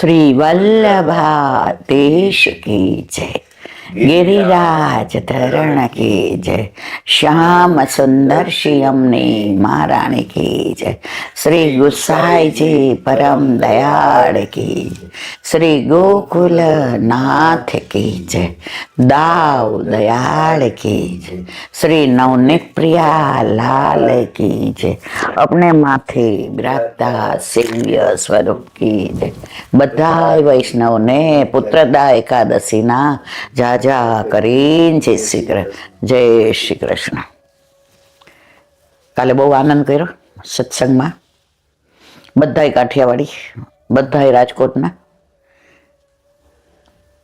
श्री वल्लभादेश की जय। गिरिराज धरण की जय। श्याम सुंदर श्यामने महारानी की जय। श्री गुसाई जी परम दयाल की जय। श्री गोकुल नाथ की जय। दाव दयाल की जय। श्री नवनीत प्रिया लाल की जय। अपने माथे विराजता सेव्य स्वरूप की जय। बधाय वैष्णव ने पुत्रदा एकादशी ना જાજા કરીને જય શ્રી કૃષ્ણ। કાલે બહુ આનંદ કર્યો સત્સંગમાં, બધાય કાઠિયાવાડી, બધાય રાજકોટના।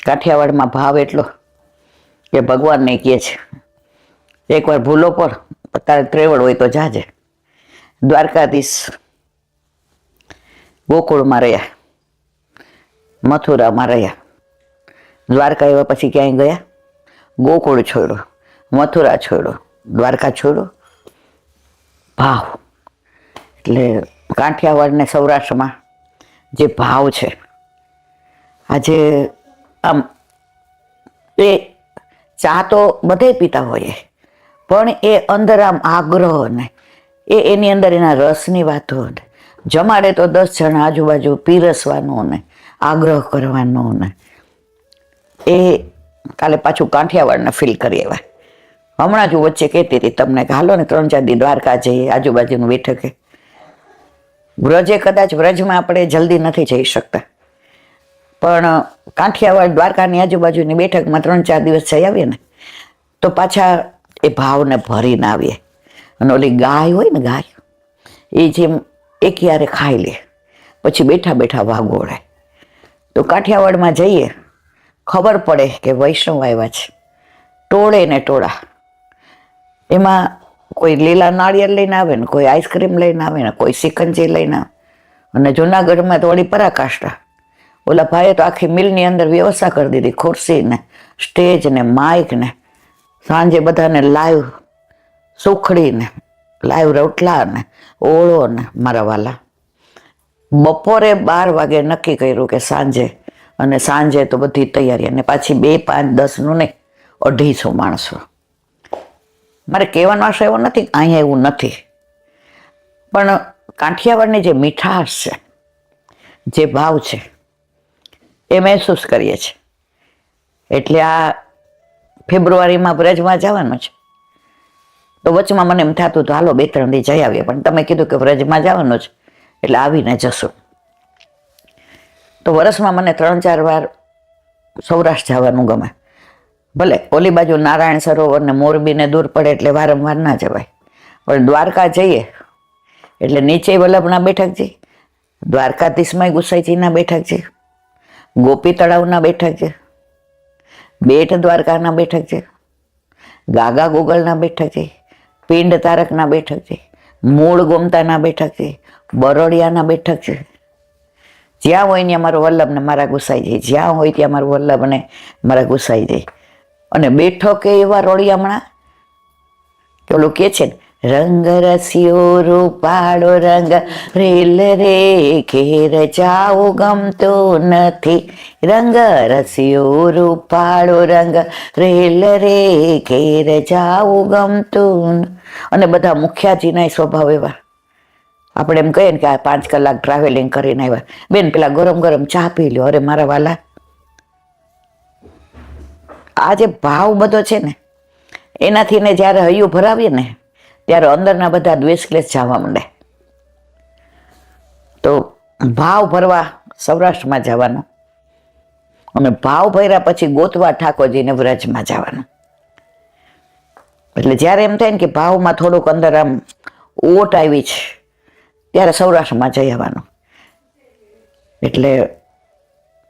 કાઠિયાવાડમાં ભાવ એટલો કે ભગવાનને કહે છે એકવાર ભૂલો પર તારે ત્રેવડ હોય તો જાજે। દ્વારકાધીશ ગોકુળમાં રહ્યા, મથુરામાં રહ્યા, દ્વારકા એવા પછી ક્યાંય ગયા? ગોકુળ છોડ્યો, મથુરા છોડ્યો, દ્વારકા છોડ્યો। ભાવ એટલે કાઠિયાવાડ ને સૌરાષ્ટ્રમાં જે ભાવ છે, આજે આમ એ ચા તો બધે પીતા હોઈએ, પણ એ અંદર આમ આગ્રહ ને એની અંદર એના રસની વાતો ને જમાડે તો 10 જણા આજુબાજુ પીરસવાનો ને આગ્રહ કરવાનો ને એ કાલે પાછું કાઠિયાવાડને ફીલ કરી આવ્યા। હમણાં જ વચ્ચે કહેતી હતી તમને કે હાલો ને 3-4 દી દ્વારકા જઈએ, આજુબાજુનું બેઠકે। વ્રજે કદાચ વ્રજમાં આપણે જલ્દી નથી જઈ શકતા, પણ કાઠિયાવાડ દ્વારકાની આજુબાજુની બેઠકમાં 3-4 દિવસ જઈ આવીએ ને તો પાછા એ ભાવને ભરીને આવીએ। અને ઓલી ગાય હોય ને, ગાય એ જેમ એક યારે ખાઈ લે પછી બેઠા બેઠા વાગોળે। તો કાઠિયાવાડમાં જઈએ ખબર પડે કે વૈષ્ણવ આવ્યા છે, ટોળે ને ટોળા। એમાં કોઈ લીલા નાળિયેર લઈને આવે ને, કોઈ આઈસ્ક્રીમ લઈને આવે ને, કોઈ સિકંજી લઈને આવે। અને જુનાગઢમાં તો વળી પરાકાષ્ઠા, ઓલા ભાઈએ તો આખી મિલની અંદર વ્યવસ્થા કરી દીધી, ખુરશી ને સ્ટેજ ને માઇક ને, સાંજે બધાને લાઈવ સુખડી ને લાઈવ રોટલા ને ઓળો ને। મારા વાલા બપોરે 12 વાગે નક્કી કર્યું કે સાંજે, અને સાંજે તો બધી તૈયારી, અને પાછી 2, 5, 10 નું નહીં, 250 માણસો। મારે કહેવાનો આશય એવો નથી અહીંયા એવું નથી, પણ કાઠિયાવાડની જે મીઠાશ છે, જે ભાવ છે, એ મહેસૂસ કરીએ છીએ। એટલે આ ફેબ્રુઆરીમાં વ્રજમાં જવાનું છે, તો વચમાં મને એમ થતું તો હાલો 2-3 દી જઈ આવીએ, પણ તમે કીધું કે વ્રજમાં જવાનું છે એટલે આવીને જશું। તો વર્ષમાં મને 3-4 વાર સૌરાષ્ટ્ર જવાનું ગમે। ભલે ઓલી બાજુ નારાયણ સરોવર ને મોરબીને દૂર પડે એટલે વારંવાર ના જવાય, પણ દ્વારકા જઈએ એટલે નીચે વલ્લભના બેઠકજી, દ્વારકાધીશમાં ગુસાઈજીના બેઠકજી, ગોપી તળાવના બેઠકજી, બેટ દ્વારકાના બેઠકજી, ગાગા ગોગલના બેઠકજી, પિંડ તારકના બેઠકજી, મૂળ ગોમતાના બેઠકજી, બરોડિયાના બેઠકજી। જ્યાં હોય ત્યાં મારો વલ્લભ ને મારા ગુસાઈજી, જ્યાં હોય ત્યાં મારું વલ્લભ ને મારા ગુસાઈજી। અને બેઠકે એવા રોડિયામણા કે ઓલું કે છે ને, રંગ રસિયો રૂપાળો રંગ રેલ રે ઘેર જાવું ગમતું નથી, રંગ રસિયો રૂપાળો રંગ રેલ રે ઘેર જાવું ગમતું। અને બધા મુખિયાજીના સ્વભાવ એવા, આપણે એમ કહીએ ને કે આ 5 કલાક ટ્રાવેલિંગ કરીને આવ્યા, બેન પેલા ગરમ ગરમ ચા પી લ્યો। અરે મારા વાલા, આ જે ભાવ બધો છે ને, એનાથી ને જ્યારે હૈયું ભરાવીએ ને ત્યારે અંદરના બધા દ્વેષ ક્લેશ જવા માંડે। તો ભાવ ભરવા સૌરાષ્ટ્રમાં જવાનું, અને ભાવ ભર્યા પછી ગોતવા ઠાકોરજીને વ્રજમાં જવાનું। એટલે જ્યારે એમ થાય ને કે ભાવમાં થોડુંક અંદર આમ ઓટ આવી છે ત્યારે સૌરાષ્ટ્રમાં જઈ આવવાનું। એટલે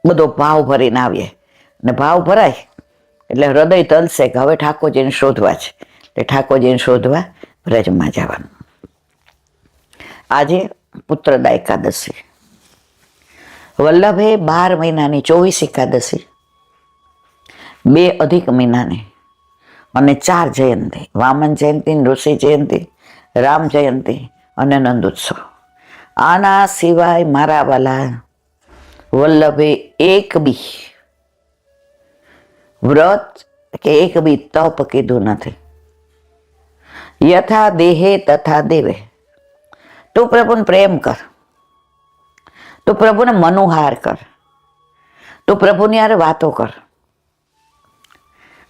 બધો ભાવ ભરીને આવીએ, અને ભાવ ભરાય એટલે હૃદય તલશે કે હવે ઠાકોરજીને શોધવા છે, એટલે ઠાકોરજીને શોધવા વ્રજમાં જવાનું। આજે પુત્રદા એકાદશી, વલ્લભે 12 મહિનાની 24 એકાદશી, 2 અધિક મહિનાની અને 4 જયંતી, વામન જયંતી, ઋષિ જયંતી, રામ જયંતી અને નંદ ઉત્સવ। આના સિવાય મારા વાલા વલ્લભે એક બી વ્રત કે એક બી તપ કીધું નથી. યથા દેહે તથા દેવે. તું પ્રભુને પ્રેમ કર, તું પ્રભુને મનોહાર કર, તું પ્રભુની યાર વાતો કર.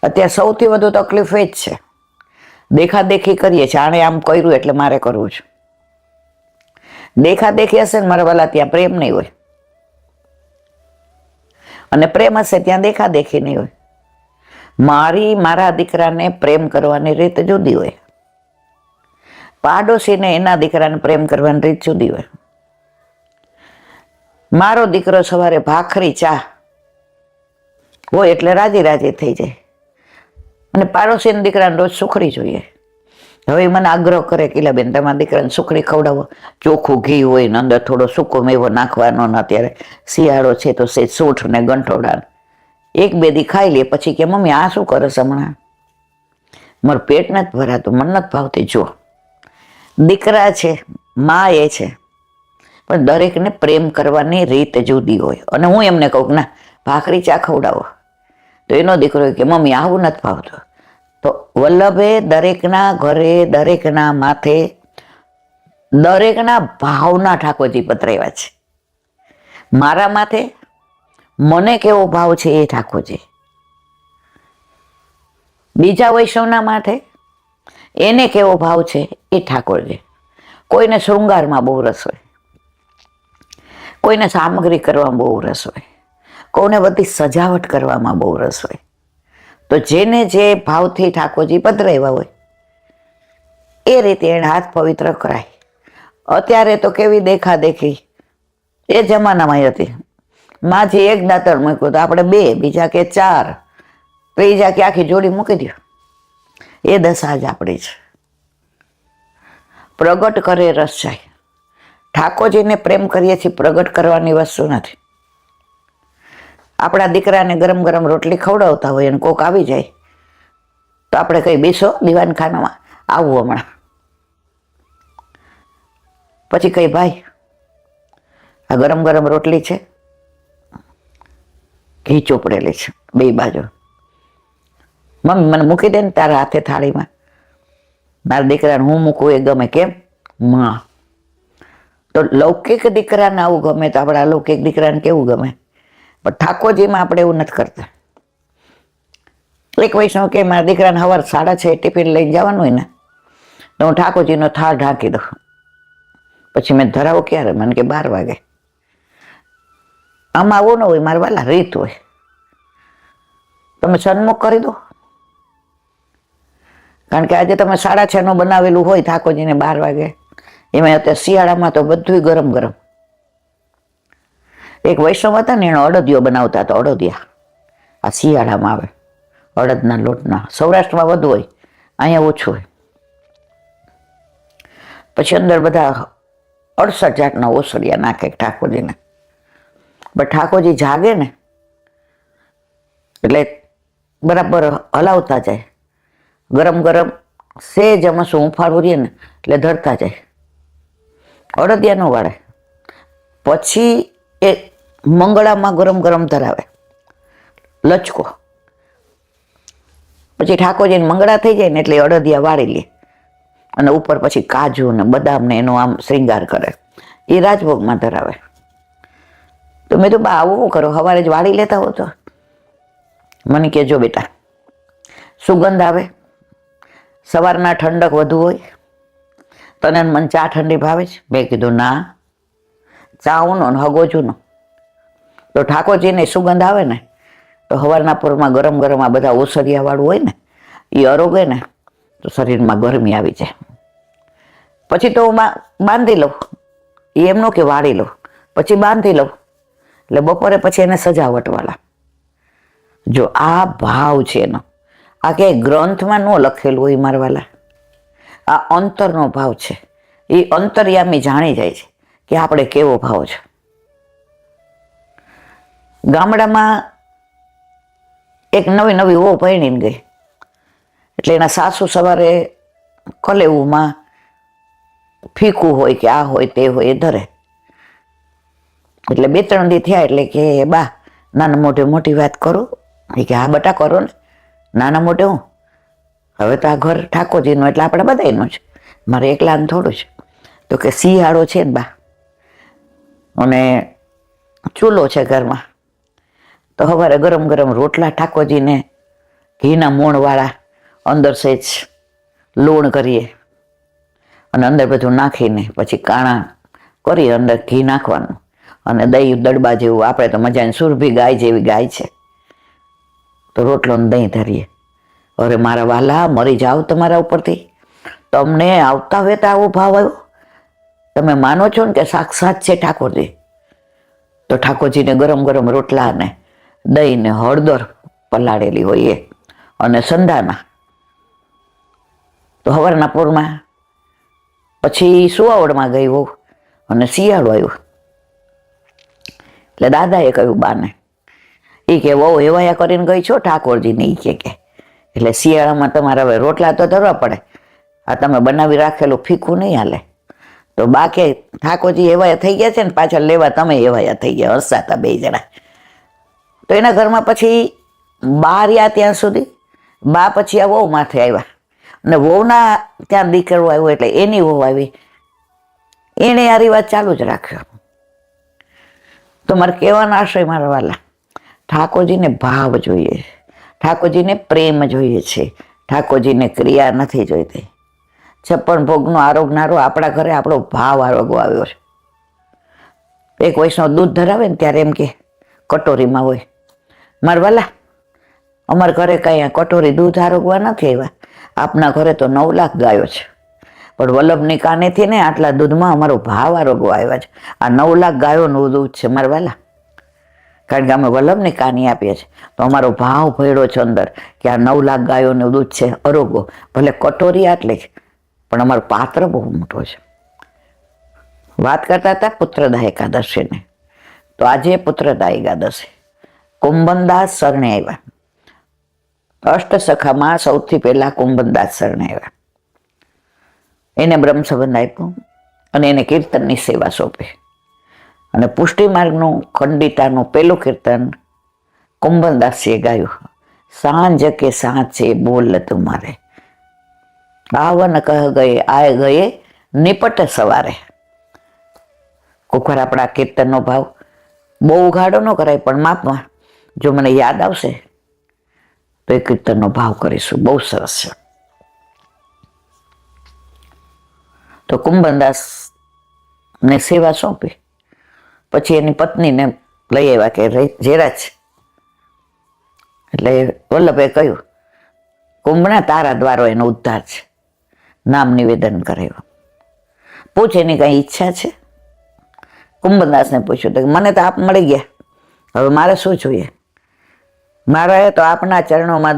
અત્યારે સૌથી વધુ તકલીફ એ જ છે, દેખાદેખી કરીએ છીએ, આણે આમ કર્યું એટલે મારે કરવું છે. દેખાદેખી હશે ને મારા વાલા ત્યાં પ્રેમ નહીં હોય, અને પ્રેમ હશે ત્યાં દેખાદેખી નહીં હોય. મારા દીકરાને પ્રેમ કરવાની રીત જુદી હોય, પાડોશીને એના દીકરાને પ્રેમ કરવાની રીત જુદી હોય. મારો દીકરો સવારે ભાખરી ચા હોય એટલે રાજી રાજી થઈ જાય, અને પાડોશીના દીકરાને રોજ સુખડી જોઈએ. હવે મને આગ્રહ કરે કે બેન તમારા દીકરાને સુખડી ખવડાવો, ચોખ્ખું ઘી હોય ને અંદર થોડો સૂકો મેવો નાખવાનો ને અત્યારે શિયાળો છે તો સે સૂંઠ ને ગંઠોડા એક બે દી ખાઈ લે, પછી કે મમ્મી આ શું કરે છે હમણાં, મારું પેટ નથી ભરાતું, મન નથી ભાવતી. જો દીકરા છે, મા એ છે, પણ દરેકને પ્રેમ કરવાની રીત જુદી હોય. અને હું એમને કહું ના ભાખરી ચા ખવડાવો, તો એનો દીકરો કે મમ્મી આવું નથી ભાવતું. તો વલ્લભે દરેકના ઘરે, દરેકના માથે, દરેકના ભાવના ઠાકોરજી પધરાવ્યા છે. મારા માથે મને કેવો ભાવ છે એ ઠાકોરજી, બીજા વૈષ્ણવના માથે એને કેવો ભાવ છે એ ઠાકોરજી. કોઈને શૃંગારમાં બહુ રસ હોય, કોઈને સામગ્રી કરવામાં બહુ રસ હોય, કોઈને બધી સજાવટ કરવામાં બહુ રસ હોય. તો જેને જે ભાવથી ઠાકોરજી પધરાવ્યા હોય એ રીતે એને હાથ પવિત્ર કરાય. અત્યારે તો કેવી દેખાદેખી એ જમાનામાં હતી. માજી એક દાંતણ મૂક્યું તો આપણે બે, બીજા કે ચાર, ત્રીજા કે આખી જોડી મૂકી દો. એ દશા જ આપણી છે. પ્રગટ કરે રસ જાય. ઠાકોરજીને પ્રેમ કરીએ છીએ, પ્રગટ કરવાની વસ્તુ નથી. આપણા દીકરાને ગરમ ગરમ રોટલી ખવડાવતા હોય અને કોક આવી જાય તો આપણે કઈ બેસો દીવાનખાનામાં, આવું હમણાં. પછી કઈ ભાઈ આ ગરમ ગરમ રોટલી છે, ઘી ચોપડેલી છે બે બાજુ, મમ્મી મને મૂકી દે ને તારા હાથે થાળીમાં. મારા દીકરાને હું મૂકું એ ગમે. કેમ? માં. તો લૌકિક દીકરાને આવું ગમે તો આપણા અલૌકિક દીકરાને કેવું ગમે? પણ ઠાકોરજીમાં આપણે એવું નથી કરતા. એક વૈષ્ણવ કે મારા દીકરાને સવાર 6:30 ટિફિન લઈને જવાનું હોય ને તો હું ઠાકોરજીનો થાળ ઢાંકી દઉં. પછી મેં ધરાવો ક્યારે? મને કે 12 વાગે. આમાં આવું ન હોય, મારા વાલા રીત હોય. તમે સન્મુખ કરી દો, કારણ કે આજે તમે 6:30 બનાવેલું હોય ઠાકોરજીને 12 વાગે, એમાં અત્યારે શિયાળામાં તો બધું ગરમ ગરમ. એક વૈષ્ણવ હતા ને એને અડદિયો બનાવતા હતા, અડદિયા. આ શિયાળામાં આવે અડદના લોટના, સૌરાષ્ટ્રમાં વધુ હોય, અહીંયા ઓછું હોય. પછી અંદર બધા 68 જાતના ઓસડિયા નાખે ઠાકોરજીને. પણ ઠાકોરજી જાગે ને એટલે બરાબર હલાવતા જાય, ગરમ ગરમ સેજ અમસું હુંફાળું રહીએ ને એટલે ધરતા જાય, અડદિયા ન વાળે. પછી એ મંગળામાં ગરમ ગરમ ધરાવે લચકો. પછી ઠાકોરજીને મંગળા થઈ જાય ને એટલે અડદિયા વાળી લે અને ઉપર પછી કાજુ ને બદામ ને એનો આમ શ્રૃંગાર કરે, એ રાજભોગમાં ધરાવે. તો મેં તો બા આવું કરો, સવારે જ વાળી લેતા હો તો. મને કહેજો બેટા, સુગંધ આવે, સવારના ઠંડક વધુ હોય, તને મને ચા ઠંડી ભાવે છે? મેં કીધું ના, ચા ઉનો ને હગો જૂનો. તો ઠાકોરજીને સુગંધ આવે ને તો સવારના પૂરમાં ગરમ ગરમ આ બધા ઓસરિયા વાળું હોય ને એ અરોગે ને તો શરીરમાં ગરમી આવી જાય. પછી તો બાંધી લઉં, એમનો કે વાળી લઉં, પછી બાંધી લઉં, એટલે બપોરે પછી એને સજાવટવાળા. જો આ ભાવ છે એનો, આ ક્યાંય ગ્રંથમાં ન લખેલું હોય મારવાલા, આ અંતરનો ભાવ છે. એ અંતર્યામી જાણી જાય છે કે આપણે કેવો ભાવ છે. ગામડામાં એક નવી વહુ પરણીને ગઈ એટલે એના સાસુ સવારે કલેવુંમાં ફીકું હોય કે આ હોય તે હોય એ ધરે. એટલે 2-3 દી થયા એટલે કે બા નાના મોઢે મોટી વાત કરો. એ કે હા બટા કરો ને, નાના મોઢે હું, હવે તો આ ઘર ઠાકોરજીનું એટલે આપણે બધાયનું છે, મારે એકલાનું થોડું છે. તો કે શિયાળો છે ને બા, અને ચૂલો છે ઘરમાં, તો સવારે ગરમ ગરમ રોટલા ઠાકોરજીને ઘીના મોણવાળા, અંદર સહેજ લૂણ કરીએ અને અંદર બધું નાખીને પછી કાણા કરી અંદર ઘી નાખવાનું અને દહીં દડબા જેવું, આપણે તો મજાની સુરભી ગાય જેવી ગાય છે, તો રોટલો ને દહીં ધરીએ. અરે મારા વાલા મરી જાઓ તમારા ઉપરથી, તમને આવતા વેતા આવો ભાવ આવ્યો. તમે માનો છો ને કે સાક્ષાત છે ઠાકોરજી. તો ઠાકોરજીને ગરમ ગરમ રોટલા ને દહીં ને હળદર પલાળેલી હોય એ અને સંધાના, તો સવારના પોરમાં પછી સુવાવડમાં ગઈ હોઉં અને શિયાળો આવ્યો એટલે દાદાએ કહ્યું બાને, એ કે વહુ એવાયા કરીને ગઈ છો ઠાકોરજીને, એ કે એટલે શિયાળામાં તમારે હવે રોટલા તો ધરવા પડે, આ તમે બનાવી રાખેલું ફીકું નહીં હાલે. તો બા કે ઠાકોરજી એવાયા થઈ ગયા છે ને, પાછળ લેવા તમે એવાયા થઈ ગયા, હસતા 2 જણા. તો એના ઘરમાં પછી બા રહ્યા ત્યાં સુધી, બા પછી આ વહુ માથે આવ્યા અને વહુના ત્યાં દીકરો આવ્યો એટલે એની વહુ આવી, એણે આ રિવાજ ચાલુ જ રાખ્યો. તો મારે કહેવાનો આશય મારા વાલા, ઠાકોરજીને ભાવ જોઈએ, ઠાકોરજીને પ્રેમ જોઈએ છે, ઠાકોરજીને ક્રિયા નથી જોઈતી. 56 ભોગનો આરોગનારો આપણા ઘરે આપણો ભાવ આરોગવો આવ્યો છે. એક વૈષ્ણવ દૂધ ધરાવે ને ત્યારે એમ કે કટોરીમાં હોય, મારા વાલા અમારા ઘરે કાંઈ કટોરી દૂધ આરોગવા નથી આવ્યા, આપના ઘરે તો 9 લાખ ગાયો છે, પણ વલ્લભની કાનેથી ને આટલા દૂધમાં અમારો ભાવ આરોગવા આવ્યા છે. આ 9 લાખ ગાયોનું દૂધ છે મારા વાલા, કારણ કે અમે વલ્લભની કાની આપીએ છીએ, તો અમારો ભાવ ભર્યો છે અંદર કે આ 9 લાખ ગાયોનું દૂધ છે અરોગો, ભલે કટોરી આટલી જ, પણ અમારું પાત્ર બહુ મોટો છે. વાત કરતા હતા પુત્રદા એકાદશીને, તો આજે પુત્રદા એકાદશી, કુંભનદાસ શરણે આવ્યા. અષ્ટસખામાં સૌથી પહેલા કુંભનદાસ શરણે આવ્યા. એને બ્રહ્મ સંબંધ આપ્યો અને એને કીર્તનની સેવા સોંપી. અને પુષ્ટિ માર્ગનું ખંડિતાનું પહેલું કીર્તન કુંભનદાસીએ ગાયું, સાંજ કે સાંચે બોલ તુમારે, આવન કહ ગયે આય ગયે નિપટ સવારે. કોખર આપણા કીર્તનનો ભાવ બહુ ઉઘાડો ન કરાય, પણ માપમાં જો મને યાદ આવશે તો એ કીર્તનનો ભાવ કરીશું, બહુ સરસ છે. તો કુંભનદાસ ને સેવા સોંપી, પછી એની પત્નીને લઈ આવ્યા કે જેરાજ, એટલે વલ્લભે કહ્યું કુંભના તારા દ્વારો એનો ઉદ્ધાર છે, નામ નિવેદન કરાવ્યું. પૂછે એની કઈ ઈચ્છા છે? કુંભનદાસને પૂછ્યું તો મને તો આપ મળી ગયા, હવે મારે શું જોઈએ? મારે તો આપના ચરણોમાં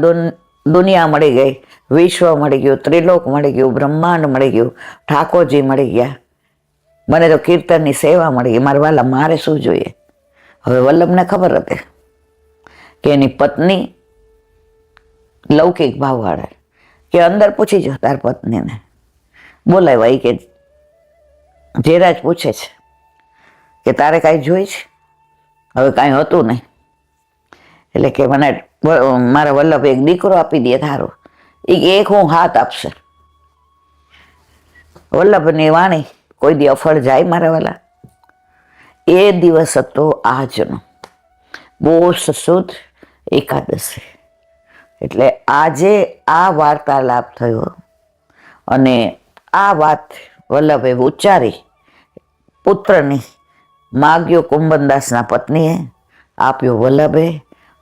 દુનિયા મળી ગઈ, વિશ્વ મળી ગયું, ત્રિલોક મળી ગયું, બ્રહ્માંડ મળી ગયું, ઠાકોરજી મળી ગયા, મને તો કીર્તનની સેવા મળી ગઈ, મારા વાલા મારે શું જોઈએ? હવે વલ્લભને ખબર હતી કે એની પત્ની લૌકિક ભાવવાળા, કે અંદર પૂછી જો તાર પત્નીને, બોલાવ્યા. કે જેરાજ પૂછે છે કે તારે કાંઈ જોઈ છે? હવે કાંઈ હતું નહીં, એટલે કે મને મારા વલ્લભ એક દીકરો આપી દે તારો, એક હું હાથ આપશે. વલ્લભની વાણી કોઈ દી અફળ જાય મારા વાલા? એ દિવસ હતો આજનો બોસ સુદ એકાદશી, એટલે આજે આ વાર્તાલાપ થયો અને આ વાત વલ્લભે ઉચ્ચારી, પુત્રની માગ્યો કુંભનદાસના પત્નીએ, આપ્યો વલ્લભે,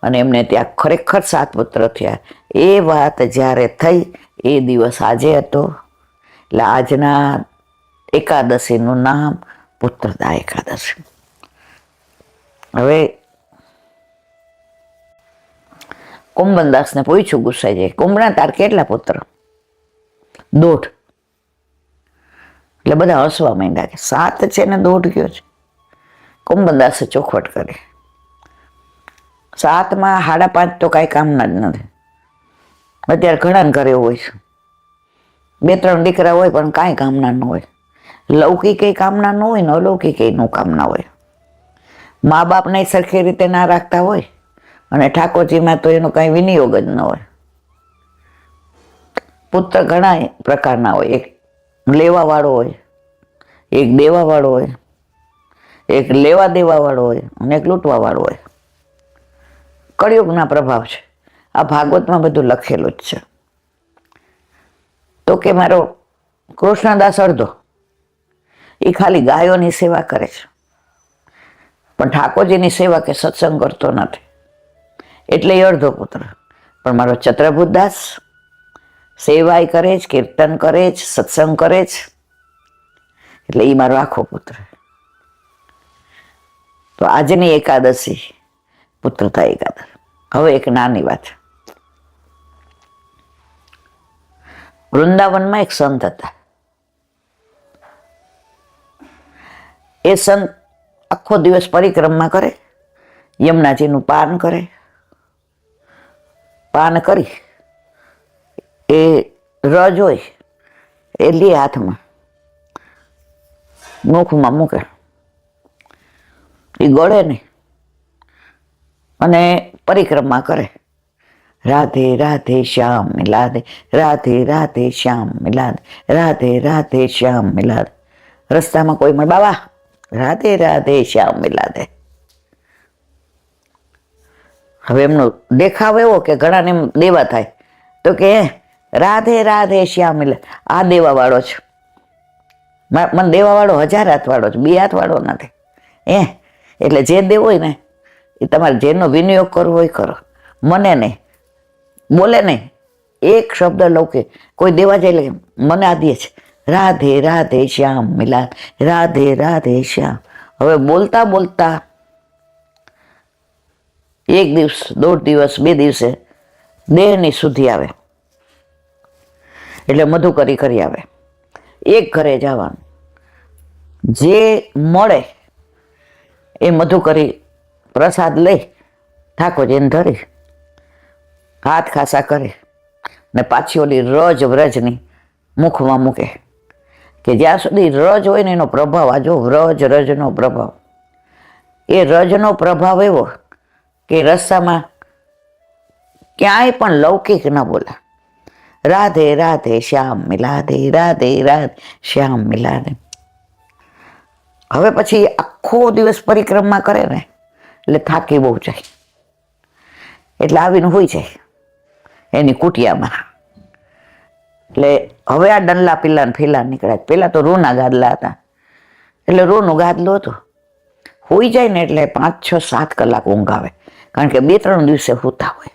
અને એમને ત્યાં ખરેખર 7 પુત્ર થયા. એ વાત જ્યારે થઈ એ દિવસ આજે હતો, એટલે આજના એકાદશીનું નામ પુત્રદા એકાદશી. હવે કુંભનદાસને પૂછ્યું ગુસ્સાઈ જાય, કુંભના તાર કેટલા પુત્ર? 1.5. એટલે બધા હસવા માંડ્યા કે 7 છે ને 1.5 ગયો છે. કુંભનદાસે ચોખવટ કરી, 7માં 5.5 તો કાંઈ કામના જ નથી. અત્યારે ઘણા ઘરે હોય છે, 2-3 દીકરા હોય પણ કાંઈ કામના ન હોય, લૌકિક કામના ન હોય ને અલૌકિક નું કામના હોય. મા બાપને સરખી રીતે ના રાખતા હોય અને ઠાકોરજીમાં તો એનો કાંઈ વિનિયોગ જ ન હોય. પુત્ર ઘણા પ્રકારના હોય, એક લેવાવાળો હોય, એક દેવાવાળો હોય, એક લેવા દેવાવાળો હોય અને એક લૂંટવાવાળો હોય. કળિયુગના પ્રભાવ છે. આ ભાગવતમાં બધું લખેલું જ છે. તો કે મારો કૃષ્ણદાસ અડધો એ ખાલી ગાયોની સેવા કરે છે, પણ ઠાકોરજીની સેવા કે સત્સંગ કરતો નથી, એટલે એ અડધો પુત્ર. પણ મારો ચત્રભૂતદાસ સેવાય કરે છે, કીર્તન કરે છે, સત્સંગ કરે છે, એટલે એ મારો આખો પુત્ર. તો આજની એકાદશી પુત્રતા એકાદશી. હવે એક નાની વાત. વૃંદાવનમાં એક સંત હતા. એ સંત આખો દિવસ પરિક્રમા કરે, યમુનાજીનું પાન કરે, પાન કરી એ રજ હોય એ લે હાથમાં, મુખમાં મૂકે, એ ગળે નહીં અને પરિક્રમા કરે. રાધે રાધે શ્યામ મિલાદે, રાધે રાધે શ્યામ મિલાદે, રાધે રાધે શ્યામ મિલાદે. રસ્તામાં કોઈ મળે, બાબા રાધે રાધે શ્યામ મિલાદે. હવે એમનો દેખાવ એવો કે ઘણાને એમ દેવા થાય, તો કે રાધે રાધે શ્યામ મિલાદે. આ દેવાવાળો છે, મને દેવાવાળો 1000 હાથવાળો છે, 2 હાથવાળો નથી. એટલે જે દેવો હોય ને એ તમારે જેનો વિનિયોગ કરવો હોય કરો. મને નહીં, બોલે નહીં, એક શબ્દ લૌકે કોઈ દેવા જાય એટલે મને આ દે છે, રાધે રાધે શ્યામ મિલાદ, રાધે રાધે શ્યામ. હવે બોલતા બોલતા 1 દિવસ, 1.5 દિવસ, 2 દિવસે દેહની શુદ્ધિ આવે, એટલે મધુકરી કરી આવે. એક ઘરે જવાનું, જે મળે એ મધુકરી પ્રસાદ લઈ ઠાકોરજીને ધરી હાથ ખાસા કરે ને પાછી ઓલી રજ વ્રજની મુખમાં મૂકે, કે જ્યાં સુધી રજ હોય ને એનો પ્રભાવ, આ જો રજનો પ્રભાવ, એ રજનો પ્રભાવ એવો કે રસ્તામાં ક્યાંય પણ લૌકિક ન બોલે. રાધે રાધે શ્યામ મિલાદે, રાધે રાધે શ્યામ મિલાદે. હવે પછી આખો દિવસ પરિક્રમા કરે ને એટલે થાકી બહુ જાય, એટલે આવીને હોઈ જાય એની કુટિયામાં. એટલે હવે આ ડલ્લા પીલા ફીલા નીકળ્યા. પેલા તો રૂના ગાદલા હતા, એટલે રૂનું ગાદલું હતું. હોઈ જાય ને એટલે 5, 6, 7 કલાક ઊંઘ આવે, કારણ કે 2-3 દિવસે સૂતા હોય.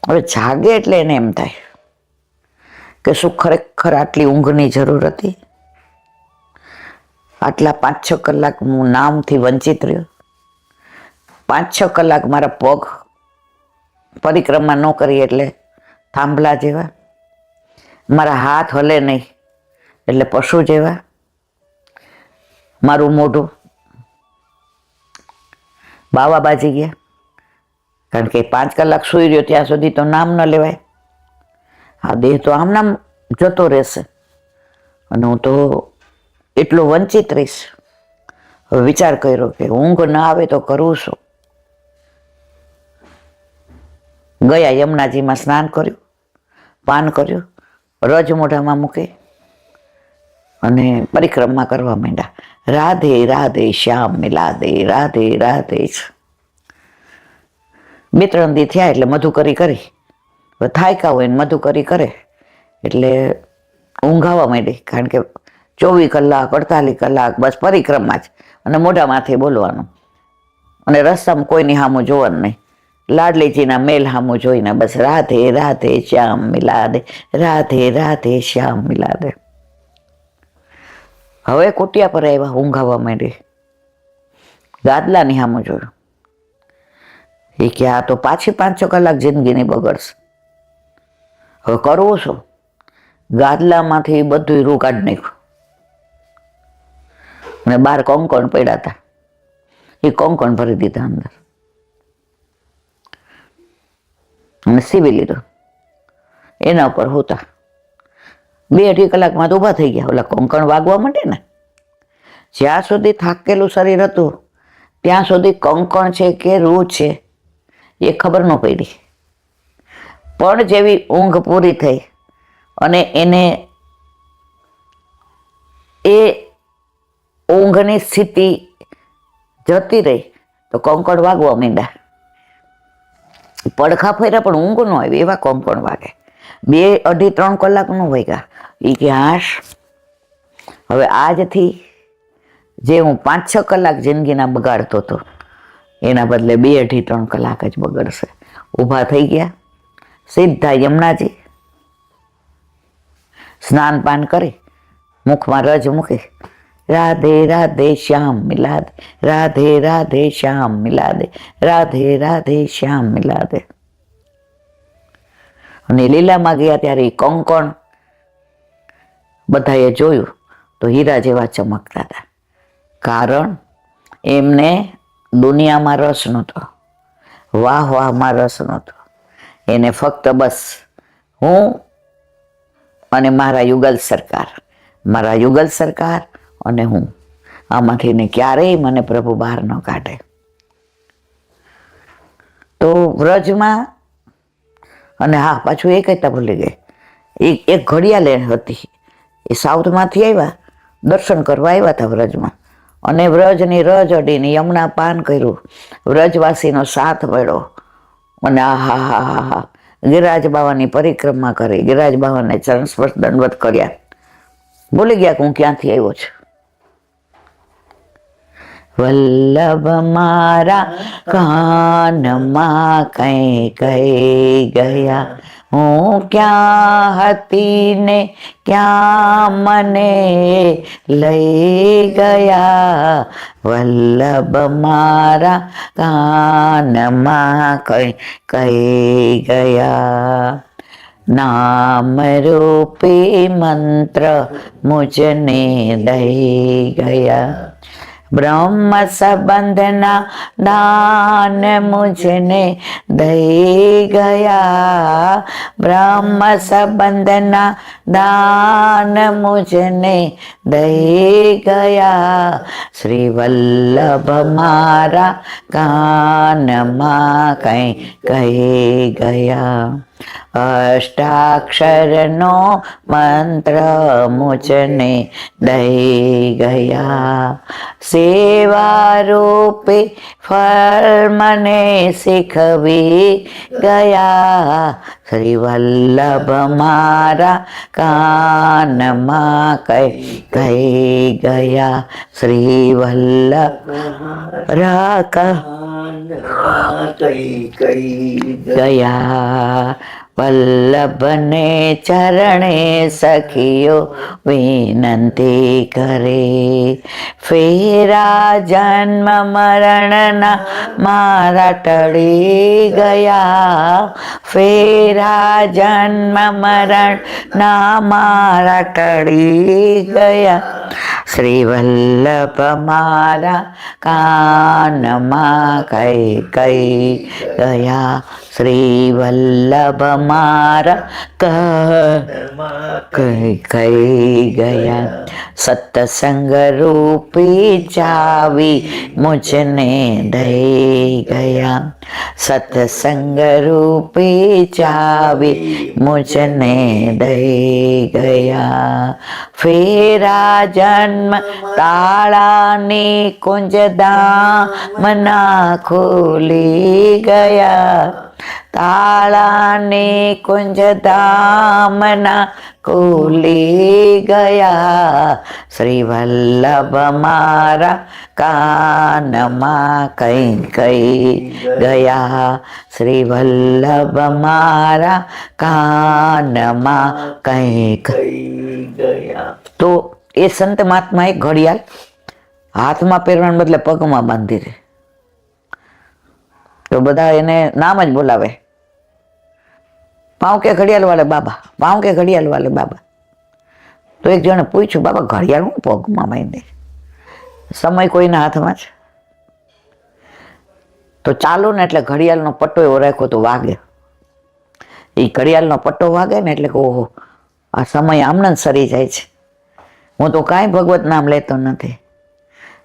હવે જાગે એટલે એને એમ થાય કે શું ખરેખર આટલી ઊંઘની જરૂર હતી? આટલા 5-6 કલાક હું નામથી વંચિત રહ્યો. 5-6 કલાક મારા પગ પરિક્રમા ન કરી એટલે થાંભલા જેવા, મારા હાથ હલે નહીં એટલે પશુ જેવા, મારું મોઢું બાવા બાજી ગયા, કારણ કે 5 કલાક સૂઈ રહ્યો ત્યાં સુધી તો નામ ન લેવાય. આ દેહ તો આમ નામ જતો રહેશે અને હું તો એટલો વંચિત રહીશ. હવે વિચાર કર્યો કે ઊંઘ ના આવે તો કરવું શું? ગયા યમુનાજીમાં સ્નાન કર્યું, પાન કર્યું, રજ મોઢામાં મૂકી અને પરિક્રમા કરવા માંડ્યા. રાધે રાધે શ્યામ મિલાદે, રાધે રાધે. 2-3 દી થયા એટલે મધુકરી કરી. હવે થાયકા હોય ને મધુકરી કરે એટલે ઊંઘ આવવા માંડી, કારણ કે 24 કલાક 48 કલાક બસ પરિક્રમા જ, અને મોઢામાંથી બોલવાનું, અને રસ્તામાં કોઈની સામું જોવાનું નહીં. લાડલીજીના મેલ સામું જોઈને બસ રાધે રાધે શ્યામ મિલાદે, રાધે રાધે શ્યામ મિલાદે. હવે કુટિયા પર આવ્યા, ઊંઘ આવવા માંડી. ગાદલાની સામું જોયું. એ કે આ તો પાછી 5-6 કલાક જિંદગીની બગડશે. હવે કરવું શું? ગાદલામાંથી બધું રૂ કાઢી નાખ્યું અને 12 કોંકણ પડ્યા હતા, એ કોંકણ ભરી દીધા અંદર અને સીવી લીધું. એના ઉપર હોતા 2-2.5 કલાકમાં તો ઊભા થઈ ગયા. ઓલા કોંકણ વાગવા માંડે ને, જ્યાં સુધી થાકેલું શરીર હતું ત્યાં સુધી કંકણ છે કે રૂ છે એ ખબર ન પડી. પણ જેવી ઊંઘ પૂરી થઈ અને એને એ ઊંઘની સ્થિતિ જતી રહી તો કંકણ વાગવા માંડ્યા. પડખા ફર્યા પણ ઊંઘ ન આવી એવા કંકણ વાગે. 2, 2.5, 3 કલાક ન વાગ્યા. એ કે હાશ, હવે આજથી જે હું 5-6 કલાક જિંદગીના બગાડતો હતો એના બદલે 2, 2.5, 3 કલાક જ બગડશે. ઊભા થઈ ગયા, સીધા યમુનાજી, સ્નાન પાન કરી, મુખમાં રજ મૂકી, રાધે રાધે શ્યામ મિલા દે, રાધે રાધે શ્યામ મિલા દે, રાધે રાધે શ્યામ મિલા દે. અને લીલામાં ગયા ત્યારે કંકણ બધાએ જોયું તો હીરા જેવા ચમકતા હતા. કારણ એમને દુનિયામાં રસ નહોતો, વાહમાં રસ નહોતો. એને ફક્ત બસ હું અને મારા યુગલ સરકાર અને હું, આમાંથી ને ક્યારેય મને પ્રભુ બહાર ન કાઢે. તો વ્રજમાં, અને હા પાછું એ કહેતા ભૂલી ગઈ, એક ઘડિયાળ હતી. એ સાઉથમાંથી આવ્યા, દર્શન કરવા આવ્યા હતા વ્રજમાં, અને વ્રજની રજ અડીને યમુના પાન કર્યું, વ્રજવાસીનો સાથ મળ્યો. અને હા ગિરિરાજ બાવાની પરિક્રમા કરી, ગિરિરાજ બાવાને ચરણ સ્પર્શ દંડવત કર્યા. ભૂલી ગયા કે હું ક્યાંથી આવ્યો છું. વલ્લભ મારા કાનમાં કઈ કઈ ગયા, હું ક્યાં હતી ને ક્યાં મને લઈ ગયા. વલ્લભ મારા કાનમાં કઈ કઈ ગયા. નામ રૂપી મંત્ર મુજને દઈ ગયા. બ્રહ્મ સંબંધના દાન મુझने દઈ ગયા. બ્રહ્મ સંબંધના દાન મુझने દઈ ગયા. શ્રી વલ્લભ મારા કાનમાં કઈ કઈ ગયા. અષ્ટાક્ષરનો મંત્ર મુझने દઈ ગયા. સેવા રૂપે ફળ મને શીખવી ગયા. શ્રી વલ્લભ મારા કાનમાં કઈ કઈ ગયા. શ્રી વલ્લભ રાકા કઈ કઈ ગયા. વલ્લભને ચરણે સખીઓ વિનંતી કરે. ફેરા જન્મ મરણના મારા ટળી ગયા. ફેરા જન્મ મરણના મારા ટળી ગયા. શ્રી વલ્લભ મારા કાનમાં કઈ કઈ ગયા. શ્રી વલ્લભ મારા કાનમાં કઈ કઈ ગયા. સત્સંગ રૂપી ચાવી મુझने દઈ ગયા. સત્સંગ રૂપી ચાવી મુझने દઈ ગયા. ફેરા જન્મ તાળાની કુંજદામના ખોલી ગયા. તાળાની કુંજદામના ખોલી ગયા. શ્રી વલ્લભ મારા કાનમાં કઈ કઈ ગયા. શ્રી વલ્લભ મારા કાનમાં કઈ કઈ ગયા. તો એ સંત મહાત્માએ ઘડિયાળ હાથમાં પહેરવાને બદલે પગમાં બાંધી દે. તો બધા એને નામ જ બોલાવે, પાઉં કે ઘડિયાળ વાલે બાબા, પાઉં કે ઘડિયાળ વાલે બાબા. તો એક જણે પૂછ્યું, બાબા ઘડિયાળ હું પગમાં બાંધે? સમય કોઈના હાથમાં છે? તો ચાલો ને એટલે ઘડિયાળનો પટ્ટો એવો રાખ્યો તો વાગે. એ ઘડિયાળનો પટ્ટો વાગે ને એટલે ઓહો આ સમય આમને સરી જાય છે. હું તો કાંઈ ભગવત નામ લેતો નથી.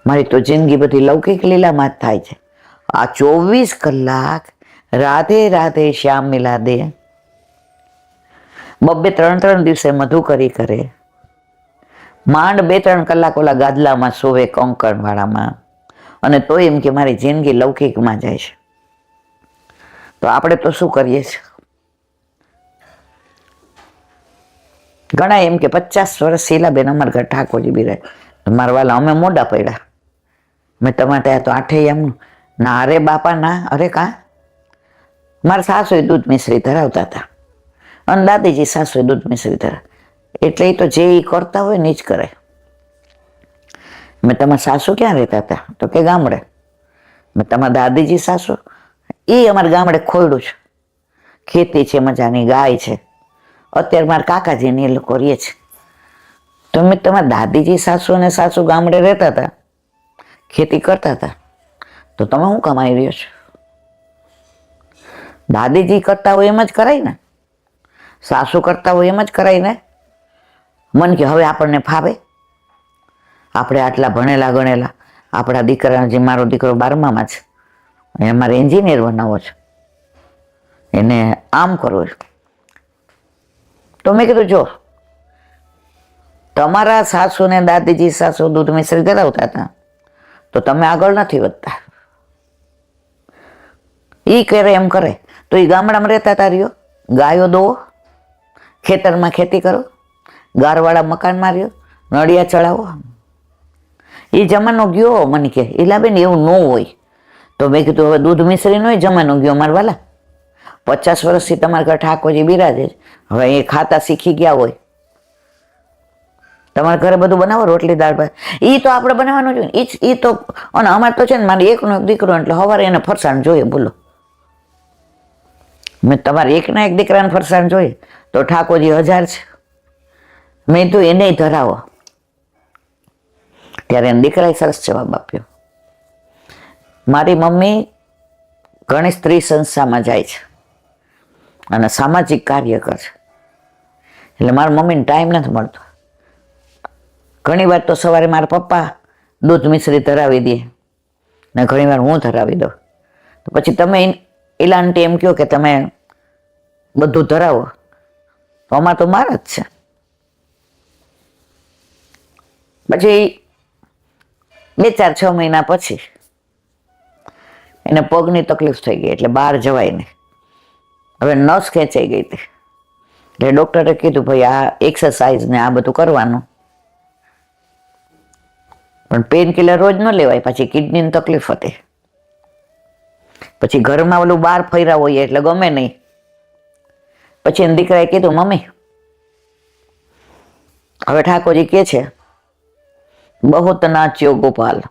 મારી તો જિંદગી બધી લૌકિક લીલામાં જ થાય છે. આ 24 કલાક રાધે રાધે શ્યામ મિલા દે, 2-3 દિવસે મધુકરી કરે, માંડ 2-3 કલાક ઓલા ગાદલામાં સોવે કોંકણ વાળામાં, અને તો એમ કે મારી જિંદગી લૌકિકમાં જાય છે. તો આપણે તો શું કરીએ છીએ? ઘણા એમ કે 50 વર્ષ શીલાબેન અમારા ઘર ઠાકોરજી બિરાજ, મારા વાલા અમે મોડા પડ્યા, મેં તમારે ત્યાં તો 8 એમનું ના. અરે બાપા ના, અરે કાં મારા સાસુએ દૂધ મિશ્રી ધરાવતા હતા અને દાદીજી સાસુએ દૂધ મિશ્રી ધરાવ, એટલે એ તો જે એ કરતા હોય ને એ જ કરે. મેં તમારા સાસુ ક્યાં રહેતા હતા? તો કે ગામડે. મેં તમારા દાદીજી સાસુ? એ અમારા ગામડે ખોયડું છે, ખેતી છે, મજાની ગાય છે. અત્યારે મારા કાકાજીને એ લોકો રહે છે. તો મેં તમારા દાદીજી સાસુ અને સાસુ ગામડે રહેતા હતા, ખેતી કરતા હતા, તો તમે શું કમાઈ રહ્યો છો? દાદીજી કરતા હોય એમ જ કરાય ને, સાસુ કરતા હોય એમ જ કરાય ને. મન કે હવે આપણને ફાવે, આપણે આટલા ભણેલા ગણેલા, આપણા દીકરા, જે મારો દીકરો 12મામાં છે, એને મારે એન્જિનિયર બનાવવો છે, એને આમ કરવું છે. તો મેં કીધું જો તમારા સાસુ ને દાદીજી સાસુ દૂધ મિશ્રી ધરાવતા હતા તો તમે આગળ નથી વધતા. એ કરે એમ કરે તો એ ગામડામાં રહેતા હતા, રહ્યો ગાયો દોવો, ખેતરમાં ખેતી કરો, ગારવાળા મકાનમાં રહ્યો, નળિયા ચડાવો. એ જમાનો ગયો. મને કે ઈલાબેન એવું ન હોય. તો મેં કીધું હવે દૂધ મિશ્રી નો જમાનો ગયો મારા વાલા. 50 વર્ષથી તમારા ઘર ઠાકોરજી બિરાજે, હવે એ ખાતા શીખી ગયા હોય. તમારા ઘરે બધું બનાવો, રોટલી દાળ ભાત, એ તો આપણે બનાવવાનું જોઈએ. એ તો, અને અમારે તો છે ને, મારે એકનો એક દીકરો, એટલે સવારે એને ફરસાણ જોઈએ. બોલો, મેં તમારે એકના એક દીકરાને ફરસાણ જોઈએ તો ઠાકોરજી 1000 છે. મેં તો એને ધરાવો. ત્યારે એને દીકરાએ સરસ જવાબ આપ્યો, મારી મમ્મી ઘણી સ્ત્રી સંસ્થામાં જાય છે અને સામાજિક કાર્ય કરે છે, એટલે મારા મમ્મીને ટાઈમ નથી મળતો. ઘણી વાર તો સવારે મારા પપ્પા દૂધ મિશ્રી ધરાવી દે ને ઘણી વાર હું ધરાવી દઉં. તો પછી તમે એલાંટી એમ કહો કે તમે બધું ધરાવો, તો અમારે તો માર જ છે. પછી 2-4-6 મહિના પછી એને પગની તકલીફ થઈ ગઈ, એટલે બહાર જવાય નહીં. હવે નસ ખેંચાઈ ગઈ હતી, એટલે ડૉક્ટરે કીધું ભાઈ આ એક્સરસાઇઝ ને આ બધું કરવાનું, પણ પેન કિલર રોજ ન લેવાય. પછી કિડનીની તકલીફ હતી, પછી ઘરમાં ઓલું બહાર ફર્યા હોઈએ એટલે ગમે નહીં. પછી એને દીકરાએ કીધું મમ્મી હવે ઠાકોરજી કે છે બહુત નાચ્યો ગોપાલ,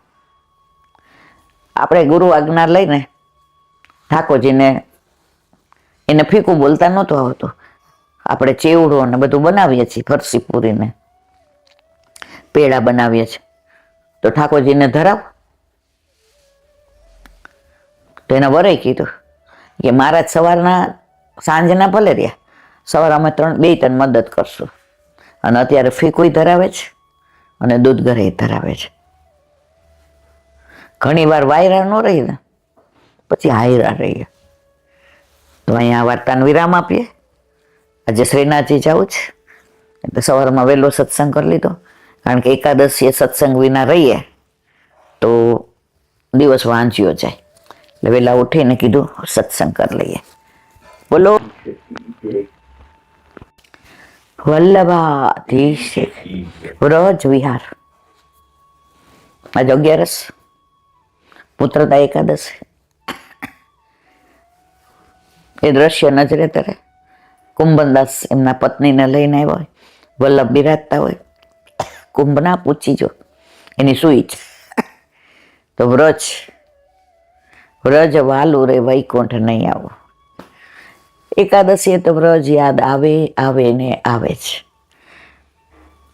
આપણે ગુરુ આજ્ઞા લઈને ઠાકોરજીને, એને ફીકું બોલતા નહોતું આવતું, આપણે ચેવડો ને બધું બનાવીએ છીએ, ફરસી પૂરીને પેડા બનાવીએ છીએ, તો ઠાકોરજીને ધરાવ. તો એના વરે કીધું કે મારા સવારના સાંજના ભલે રહ્યા, સવાર અમે 2-3 મદદ કરશું, અને અત્યારે ફીકું ધરાવે છે અને દૂધ ઘરે ધરાવે છે. ઘણી વાર વાયરા ન રહી ને પછી હાયરા રહીએ. તો અહીંયા વાર્તાનો વિરામ આપીએ. આજે શ્રીનાથજી જવું છે એટલે સવારમાં વહેલો સત્સંગ કરી લીધો, કારણ કે એકાદશીએ સત્સંગ વિના રહીએ તો દિવસ વાંચ્યો જાય, એટલે વહેલા ઉઠીને કીધું સત્સંગ કરી લઈએ. બોલો વલ્લભાધીશ વ્રજ વિહાર. આજે 11 પુત્રદા એકાદશી. એ દ્રશ્ય નજરે તરે. કુંભનદાસ એમના પત્નીને લઈને આવ્યા હોય, વલ્લભ બિરાજતા હોય, કુંભના પૂછી જો એની સુઈ છે. તો વ્રજ વાલું રે વૈકુંઠ નહીં આવું. એકાદશીએ તો વ્રજ યાદ આવે ને આવે છે.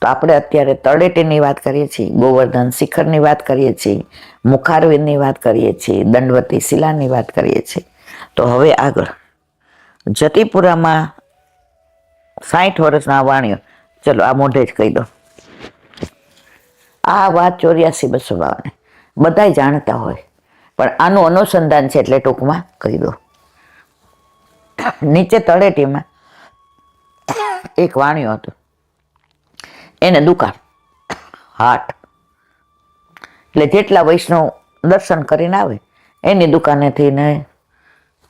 તો આપણે અત્યારે તળેટીની વાત કરીએ છીએ, ગોવર્ધન શિખરની વાત કરીએ છીએ, મુખારવિંદની વાત કરીએ છીએ, દંડવતી શિલાની વાત કરીએ છીએ. તો હવે આગળ જતીપુરામાં 60 વર્ષના વાણિયો. ચલો આ મોઢે જ કહી દો. આ વાત 84-252. બધાય જાણતા હોય, પણ આનું અનુસંધાન છે એટલે ટૂંકમાં કહી દો. નીચે તળેટીમાં એક વાણિયો હતો, એને દુકાન, હાટ, એટલે જેટલા વૈષ્ણવ દર્શન કરીને આવે એની દુકાનેથી ને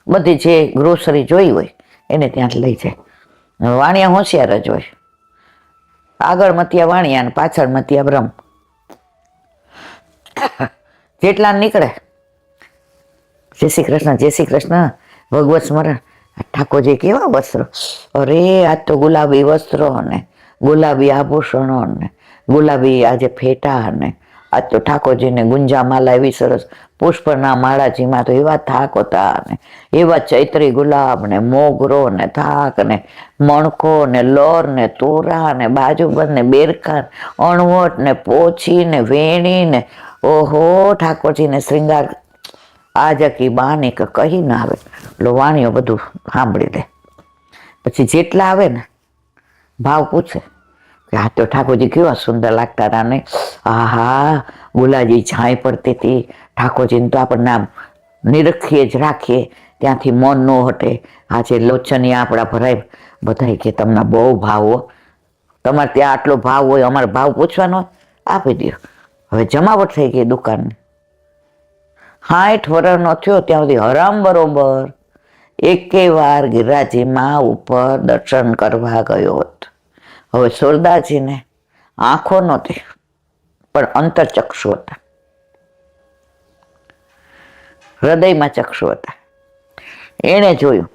બધી જે ગ્રોસરી જોઈ હોય એને ત્યાંથી લઈ જાય. વાણિયા હોશિયાર જ હોય, આગળ મતિયા વાણિયા અને પાછળ મતિયા બ્રહ્મ. જેટલા નીકળે જય શ્રી કૃષ્ણ, જય શ્રી કૃષ્ણ, ભગવત સ્મરણ. ઠાકોરજી કેવા વસ્ત્રો, અરે આજ તો ગુલાબી વસ્ત્રો ને ગુલાબી આભૂષણો ને ગુલાબી આજે ફેટા ને આજ તો ઠાકોરજીને ગુંજામાલા એવી સરસ પુષ્પના માળાજીમાં તો એવા થાક હતા ને એવા ચૈત્રી ગુલાબ ને મોગરો ને થાક ને મણકો ને લોર ને તોરા ને બાજુબંધ ને બેરકા અણવટ ને પોછી ને વેણી ને ઓહો ઠાકોરજીને શ્રૃંગાર. આજ કી બાની કહી ના આવે એટલે વાણીઓ બધું સાંભળી લે. પછી જેટલા આવે ને ભાવ પૂછે કે આ તો ઠાકોરજી કેવા સુંદર લાગતા હતા ને, આહા ગુલાજી છાંય પડતી હતી, ઠાકોરજીને તો આપણે નામ નિરખીએ જ રાખીએ, ત્યાંથી મન ન હટે. આજે લોચનિયા આપણા ભરાય. બધા કે તમને બહુ ભાવ હો, તમારે ત્યાં આટલો ભાવ હોય, અમારે ભાવ પૂછવાનો આપી દો. હવે જમાવટ થઈ ગઈ દુકાનની. 60 વર્ષનો થયો ત્યાં સુધી હરામ બરોબર એકે વાર ગિરિરાજીમાં ઉપર દર્શન કરવા ગયો હતો. હવે સુરદાસજીને આંખો નહોતી પણ અંતરચક્ષુ હતા, હૃદયમાં ચક્ષુ હતા. એણે જોયું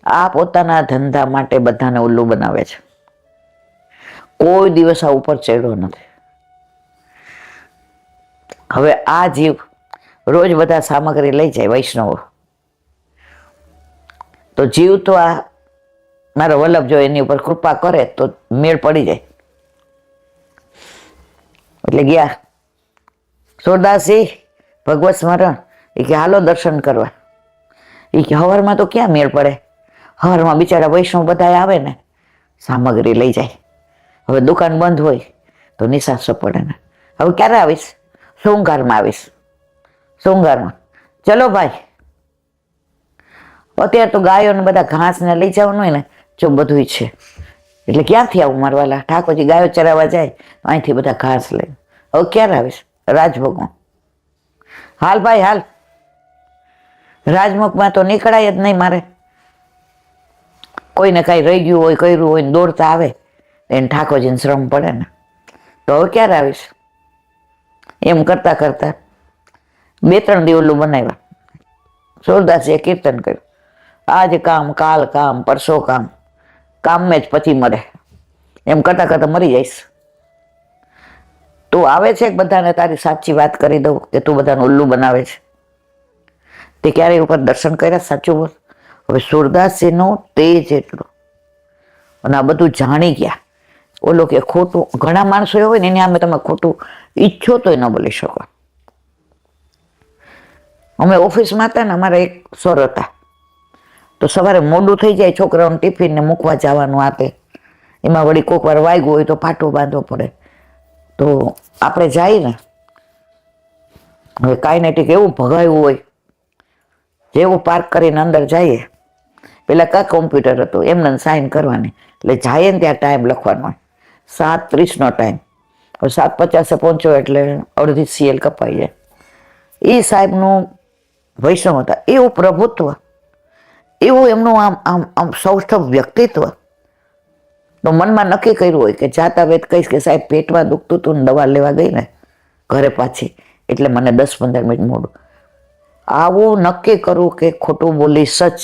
આ પોતાના ધંધા માટે બધાને ઉલ્લુ બનાવે છે, કોઈ દિવસ આ ઉપર ચડ્યો નથી. હવે આ જીવ રોજ બધા સામગ્રી લઈ જાય વૈષ્ણવો, તો જીવ તો આ મારો વલ્લભ જો એની ઉપર કૃપા કરે તો મેળ પડી જાય. એટલે ગયા સુરદાસજી ભગવત સ્મરણ. એ કે હાલો દર્શન કરવા. એ કે હવારમાં તો ક્યાં મેળ પડે, હવારમાં બિચારા વૈષ્ણવ બધા આવે ને સામગ્રી લઈ જાય. હવે દુકાન બંધ હોય તો નિશાસો પડે ને. હવે ક્યારે આવીશ? સોમવારમાં આવીશ. સોમવારમાં ચલો ભાઈ. અત્યારે તો ગાયોને બધા ઘાસ ને લઈ જવાનું હોય ને, જો બધું છે એટલે ક્યાંથી આવું મારવાલા? ઠાકોરજી ગાયો ચરાવવા જાય અહીંથી બધા ઘાસ લઈ. હવે ક્યારે આવીશ? રાજભોગમાં. હાલ ભાઈ હાલ, રાજમુખમાં તો નીકળાય જ નહીં મારે. કોઈને કાંઈ રહી ગયું હોય, કર્યું હોય ને દોડતા આવે એને ઠાકોરજીને શ્રમ પડે ને. તો હવે ક્યારે આવીશ? એમ કરતા કરતા 2-3 દિવલું બનાવ્યા. સુરદાસજીએ કીર્તન કર્યું, આજ કામ, કાલ કામ, પરસો કામ, કામમાં જ પતિ મરે. એમ કરતા કરતા મરી જઈશ. તું આવે છે કે બધાને તારી સાચી વાત કરી દઉં કે તું બધાને ઉલ્લુ બનાવે છે? તે ક્યારેય ઉપર દર્શન કર્યા? સાચું બોલ. હવે સુરદાસજીનો તેજ એટલો, અને આ બધું જાણી ગયા. ઓલો કે ખોટું, ઘણા માણસો એવા હોય ને એની સામે તમે ખોટું ઈચ્છો તોય ન બોલી શકો. અમે ઓફિસમાં હતા ને, અમારા એક સર હતા, તો સવારે મોડું થઈ જાય છોકરાઓને ટિફિનને મૂકવા જવાનું આપે, એમાં વળી કોઈક વાર વાગ્યું હોય તો પાટો બાંધવો પડે. તો આપણે જઈએ ને, હવે કાઇનેટિક એવું ભગાયું હોય, જેવું પાર્ક કરીને અંદર જઈએ, પેલા કા કોમ્પ્યુટર હતું એમને સાઇન કરવાની, એટલે જઈએ ને ત્યાં ટાઈમ લખવાનો હોય 7:30નો ટાઈમ. હવે 7:50 પહોંચ્યો એટલે અડધી CL કપાઈ જાય. એ સાહેબનું વૈષ્ણવ હતા, એવું પ્રભુત્વ, એવું એમનું આમ આમ આમ સૌષ્ઠવ વ્યક્તિત્વ. તો મનમાં નક્કી કર્યું હોય કે જાતા વેત કહીશ કે સાહેબ પેટમાં દુખતું હતું ને દવા લેવા ગઈ ને ઘરે પાછી, એટલે મને 10-15 મિનિટ મોડું. આવું નક્કી કરવું કે ખોટું બોલી સચ,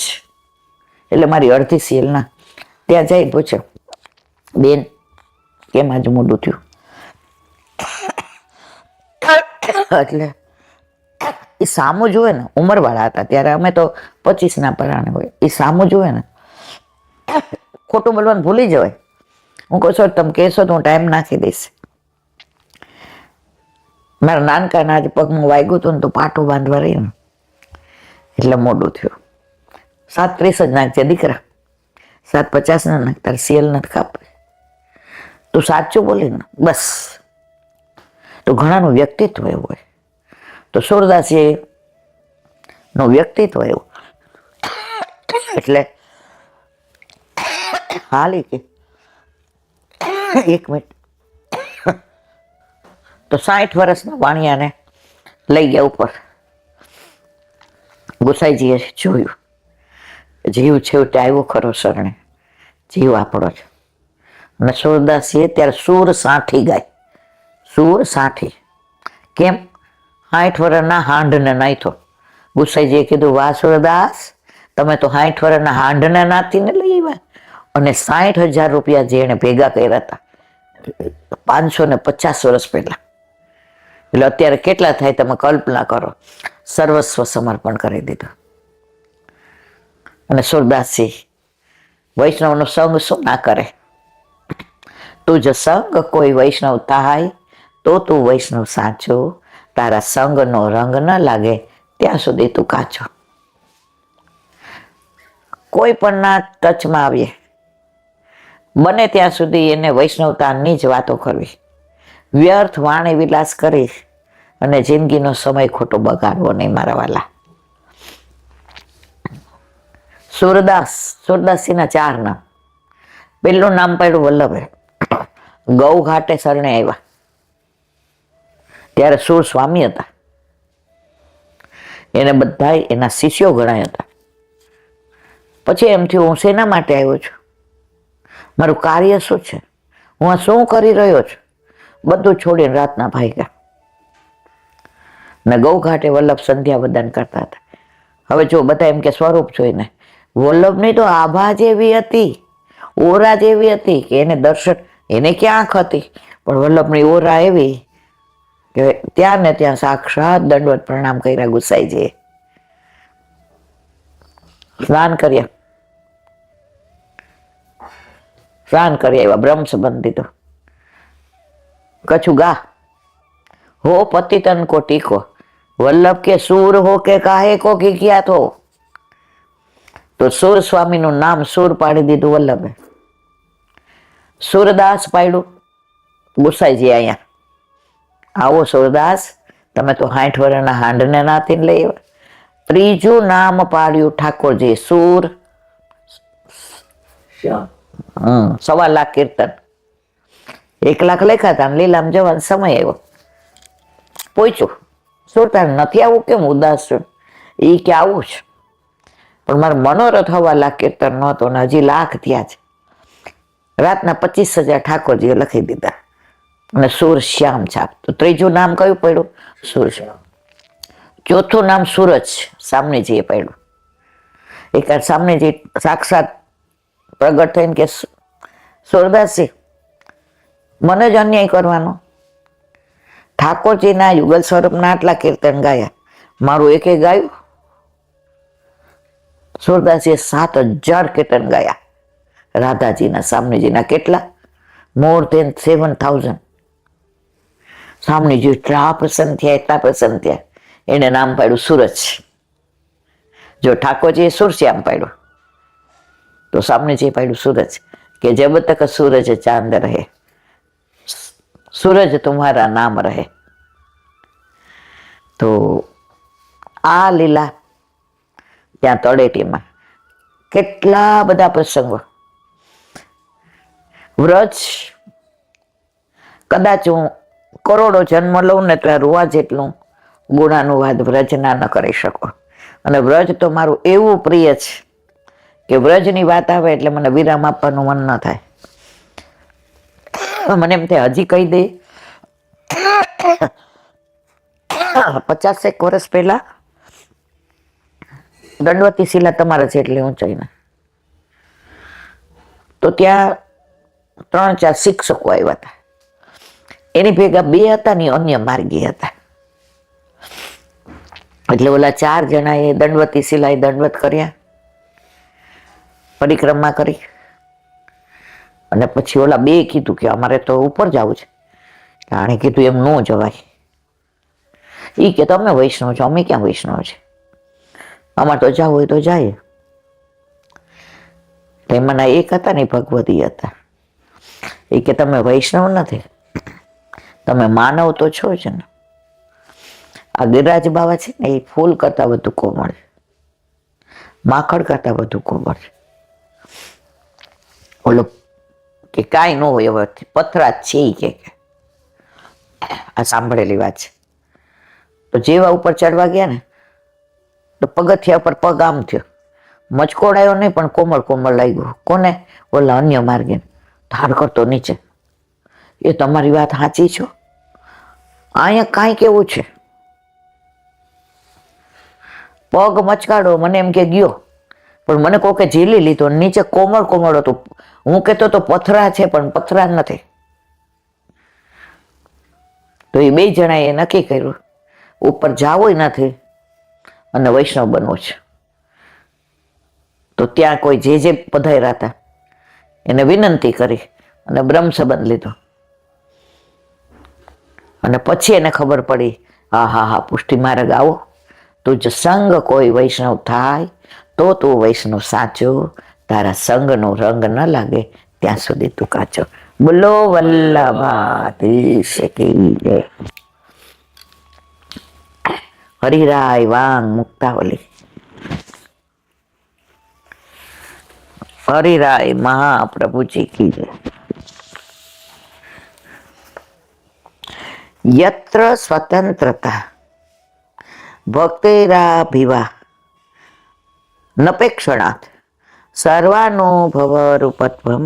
એટલે મારી અડધી CL ત્યાં જઈ પૂછે, બેન કેમ આજે મોડું થયું? એટલે એ સામું જોવે ને, ઉંમરવાળા હતા ત્યારે, અમે તો 25ના પરાણે હોય. એ સામું જોવે ને, ખોટું બોલવાનું ભૂલી જવાય. હું કહું સર તમે કહેશો તો હું ટાઈમ નાખી દઈશ. મારા નાનકાના આજે પગમાં વાગ્યું હતું ને તો પાટો બાંધવા રહી ને એટલે મોડું થયું. 7:30 જ નાખજે દીકરા, 7:50 ના નાખ, તારે CL નથી કાપવી. તું સાચું બોલી ને બસ. તો ઘણાનું વ્યક્તિત્વ એવું હોય. તો સુરદાસજી નું વ્યક્તિત્વ એવું, એટલે હાલી કે 1 મિનિટ, તો 60 વર્ષના વાણિયાને લઈ ગયા ઉપર. ગુસાઈજીએ જોયું જીવ છેવટે આવ્યો ખરો શરણે, જીવ આપણો છે. અને સુરદાસીએ ત્યારે સૂર સાઠી ગાય. સૂર સાઠી કેમ? 60 વર્ષના હાંડને નાખ્યો. ગુસાઈજીએ કીધું, વાહ સુરદાસ, તમે તો 60 વર્ષના હાંડને નાથીને લઈ આવ્યા. અને 60,000 રૂપિયા જે એને ભેગા કર્યા હતા 550 વર્ષ પહેલા, એટલે અત્યારે કેટલા થાય તમે કલ્પના કરો. સર્વસ્વ સમર્પણ કરી દીધું. અને સુરદાસજી વૈષ્ણવનો સંગ શું ના કરે. તુજ સંગ કોઈ વૈષ્ણવ થાય તો તું વૈષ્ણવ સાચો, તારા સંગનો રંગ ન લાગે ત્યાં સુધી તું કાચો. કોઈ પણ ના ટચમાં આવીએ બને ત્યાં સુધી એને વૈષ્ણવતાની જ વાતો કરવી. વ્યર્થ વાણી વિલાસ કરી અને જિંદગીનો સમય ખોટો બગાડવો નહીં મારા વાલા. સુરદાસજીના 4 નામ. પહેલું નામ પડ્યું વલ્લભે. ગૌ ઘાટે શરણે આવ્યા ત્યારે સુર સ્વામી હતા. એને બધા એના શિષ્યો ગણાય હતા. પછી એમ થયું, હું શેના માટે આવ્યો છું, મારું કાર્ય શું છે, હું આ શું કરી રહ્યો છું, બધું છોડીને રાતના ભાગ્યા. ને ગૌ ઘાટે વલ્લભ સંધ્યા વદન કરતા હતા. હવે જો બધા એમ કે સ્વરૂપ જોઈને, વલ્લભની તો આભા જેવી હતી, ઓરા જેવી હતી કે એને દર્શન, એને ક્યાં આંખ હતી, પણ વલ્લભની ઓરા એવી કે ત્યાં ને ત્યાં સાક્ષાત દંડવત પ્રણામ કર્યા ગુસાઈજીએ. સ્નાન કર્યા એવા બ્રહ્મ સંબંધ દીધો. કછું ગા હો પતિતન કો ટીકો, વલ્લભ કે સૂર હો કે કાહે કો કિખ્યાત હો. તો સૂર સ્વામીનું નામ સૂર પાડી દીધું વલ્લભે. સુરદાસ પાડ્યું ગુસાઈજી. અહીંયા આવો સુરદાસ, તમે તો 60 વર્ષના હાંડને નાતીને લઈ આવ્યા. ત્રીજું નામ પાડ્યું ઠાકોરજી સૂર. 1.25 લાખ કીર્તન, 1 લાખ લખ્યા હતા. લીલામ જવાનો સમય આવ્યો, પૂછ્યું સુરતાર નથી આવું, કેમ ઉદાસ છું? એ કે આવું છે, પણ મારો મનોરથ 1.25 લાખ કીર્તન નહોતો ને હજી લાખ થયા છે. રાતના 25,000 ઠાકોરજીએ લખી દીધા અને સુર શ્યામ છાપ. તો ત્રીજું નામ કયું પડ્યું? સુર શ્યામ. ચોથું નામ સૂરજ સામનેજીએ પડ્યું. એક સામનેજી સાક્ષાત પ્રગટ થઈને કે સુરદાસજી, મને જ અન્યાય કરવાનો. ઠાકોરજીના યુગલ સ્વરૂપના આટલા કીર્તન ગાયા, મારું એકે ગાયું? સુરદાસજીએ 7,000 કીર્તન ગાયા. રાધાજીના સામનેજીના કેટલા? મોર દેન 7,000. સામનેજી એટલા પ્રસન્ન થયા. એને નામ પાડ્યું સૂરજ. જો ઠાકોરજીએ સુરશ્યામ પાડ્યું તો સામનેજીએ પાડ્યું સૂરજ, કે જબ તક સૂરજ ચાંદ રહે સૂરજ તુમ્હારા નામ રહે. તો આ લીલા ત્યાં તળેટીમાં કેટલા બધા પ્રસંગો. વ્રજ કદાચ હું કરોડો જન્મ લઉં ને ત્યાં રોવા જેટલું ગુણાનુવાદ વ્રજના ન કરી શકો. અને વ્રજ તો મારું એવું પ્રિય છે કે વ્રજની વાત આવે એટલે મને વિરામ આપવાનું મન ન થાય. મને એમ થાય હજી કહી દે. 50 વર્ષ પહેલા દંડવતી શિલા તમારા જેટલી ઊંચાઈના, તો ત્યાં 3-4 શિક્ષકો આવ્યા હતા. એની ભેગા 2 હતા ને અન્ય માર્ગી હતા. એટલે ઓલા 4 જણાએ દંડવતી શિલાએ દંડવત કર્યા, પરિક્રમા કરી. અને પછી ઓલા 2 કીધું કે અમારે તો ઉપર જવું છે. આણે કીધું એમ ન જવાય. એ કે તમે વૈષ્ણવ છો, અમે ક્યાં વૈષ્ણવ છે, અમારે તો જવું હોય તો જાય. એમાંના એક હતા ને ભગવતી હતા. એ કે તમે વૈષ્ણવ નથી, તમે માનવ તો છો જ ને. આ ગિરિરાજ બાવા છે ને, એ ફૂલ કરતા વધુ કોમળ છે, માખણ કરતા વધુ કોમળ છે. ઓલો કે કાંઈ ન હોય હવે પથરા જ છે કે આ સાંભળેલી વાત છે. તો જેવા ઉપર ચડવા ગયા ને તો પગથિયા પર પગ આમ થયો, મચકોડાયો નહીં પણ કોમળ કોમળ લાગ્યું. કોને? ઓલા અન્ય માર્ગે ધાર કરતો નીચે. એ તમારી વાત સાચી છો, અહીંયા કાંઈ કેવું છે, પગ મચકાડો મને એમ કે ગયો, પણ મને કોકે ઝીલી લીધો. નીચે કોમળ કોમળ હતું. હું કહેતો તો પથરા છે પણ પથરા નથી. તો એ બે જણાએ નક્કી કર્યું ઉપર જાવું નથી અને વૈષ્ણવ બનવું છે. તો ત્યાં કોઈ જે પધાર્યા હતા એને વિનંતી કરી અને બ્રહ્મ સંબંધ લીધો. અને પછી એને ખબર પડી, હા પુષ્ટિ માર્ગ આવો, તું જ સંગ કોઈ વૈષ્ણવ થાય તો તું વૈષ્ણવ સાચો, તારા સંગનો રંગ ન લાગે ત્યાં સુધી તું કાચો. બોલો વલ્લભાધીશ કી જય. હરિરાય વાંગ મુક્તાવલી. હરિરાય મહાપ્રભુજી કી જય. યત્ર સ્વતંત્રતા ભક્તિરાભિવા નપેક્ષણાત સર્વાનુભવ રૂપત્વમ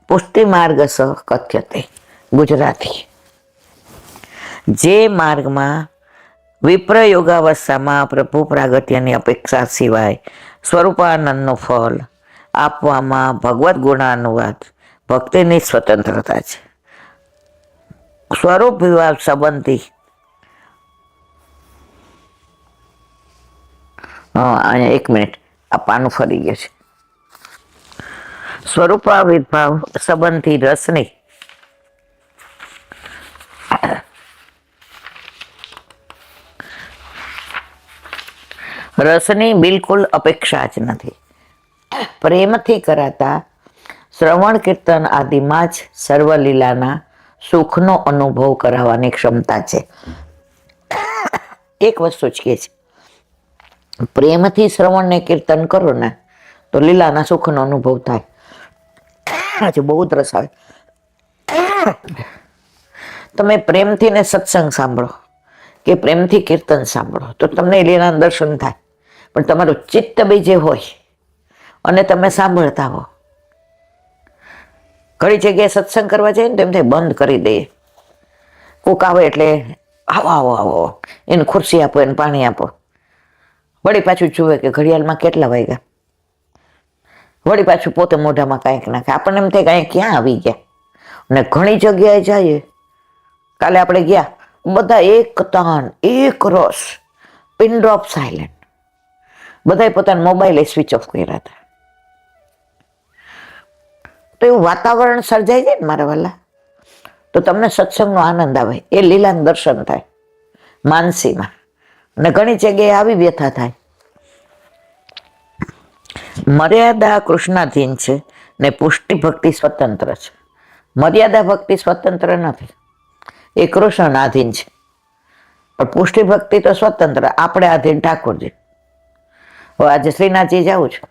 પુષ્ટિ માર્ગ સ કથ્યતે. ગુજરાતી. જે માર્ગમાં વિપ્રયોગાવસ્થામાં પ્રભુ પ્રાગટ્યની અપેક્ષા સિવાય સ્વરૂપાનંદનું ફળ આપવામાં ભગવદ્ ગુણાનુવાદ ભક્તિની સ્વતંત્રતા છે. સ્વરૂપ વિવાહ સંબંધી અહીંયા 1 મિનિટ, આ પાનું ફરી ગયું છે. સ્વરૂપાવિર્ભાવ સંબંધી રસની બિલકુલ અપેક્ષા જ નથી. પ્રેમથી કરાતા શ્રવણ કીર્તન આદિમાં જ સર્વલીલાના સુખનો અનુભવ કરાવવાની ક્ષમતા છે. એક વસ્તુ જ કે છે, પ્રેમથી શ્રવણ ને કીર્તન કરો ને તો લીલાના સુખનો અનુભવ થાય. આજે બહુ જ રસ આવે. તમે પ્રેમથી ને સત્સંગ સાંભળો કે પ્રેમથી કીર્તન સાંભળો તો તમને લીલાના દર્શન થાય. પણ તમારું ચિત્ત બીજે હોય અને તમે સાંભળતા હો. ઘણી જગ્યાએ સત્સંગ કરવા જાય ને તો એમ થાય બંધ કરી દઈએ. કોક આવે એટલે આવો એને ખુરશી આપો, એને પાણી આપો. વળી પાછું જુએ કે ઘડિયાળમાં કેટલા વાગ્યા, વળી પાછું પોતે મોઢામાં કાંઈક નાખે. આપણને એમ થાય કે ક્યાં આવી ગયા. અને ઘણી જગ્યાએ જઈએ, કાલે આપણે ગયા, બધા એક તાન, એક રસ, પિન ડ્રોપ સાયલેન્ટ, બધાએ પોતાના મોબાઈલ સ્વિચ ઓફ કર્યા હતા. તો એવું વાતાવરણ સર્જાય જાય ને મારા વાલા, તો તમને સત્સંગનો આનંદ આવે. એ લીલાનું દર્શન થાય માનસીમાં. અને ઘણી જગ્યાએ આવી વ્યથા થાય. મર્યાદા કૃષ્ણાધીન છે ને પુષ્ટિ ભક્તિ સ્વતંત્ર છે. મર્યાદા ભક્તિ સ્વતંત્ર નથી, એ કૃષ્ણનાધીન છે. પણ પુષ્ટિ ભક્તિ તો સ્વતંત્ર, આપણે આધીન ઠાકોરજી. હવે આજે શ્રીનાથજી જાઉં છું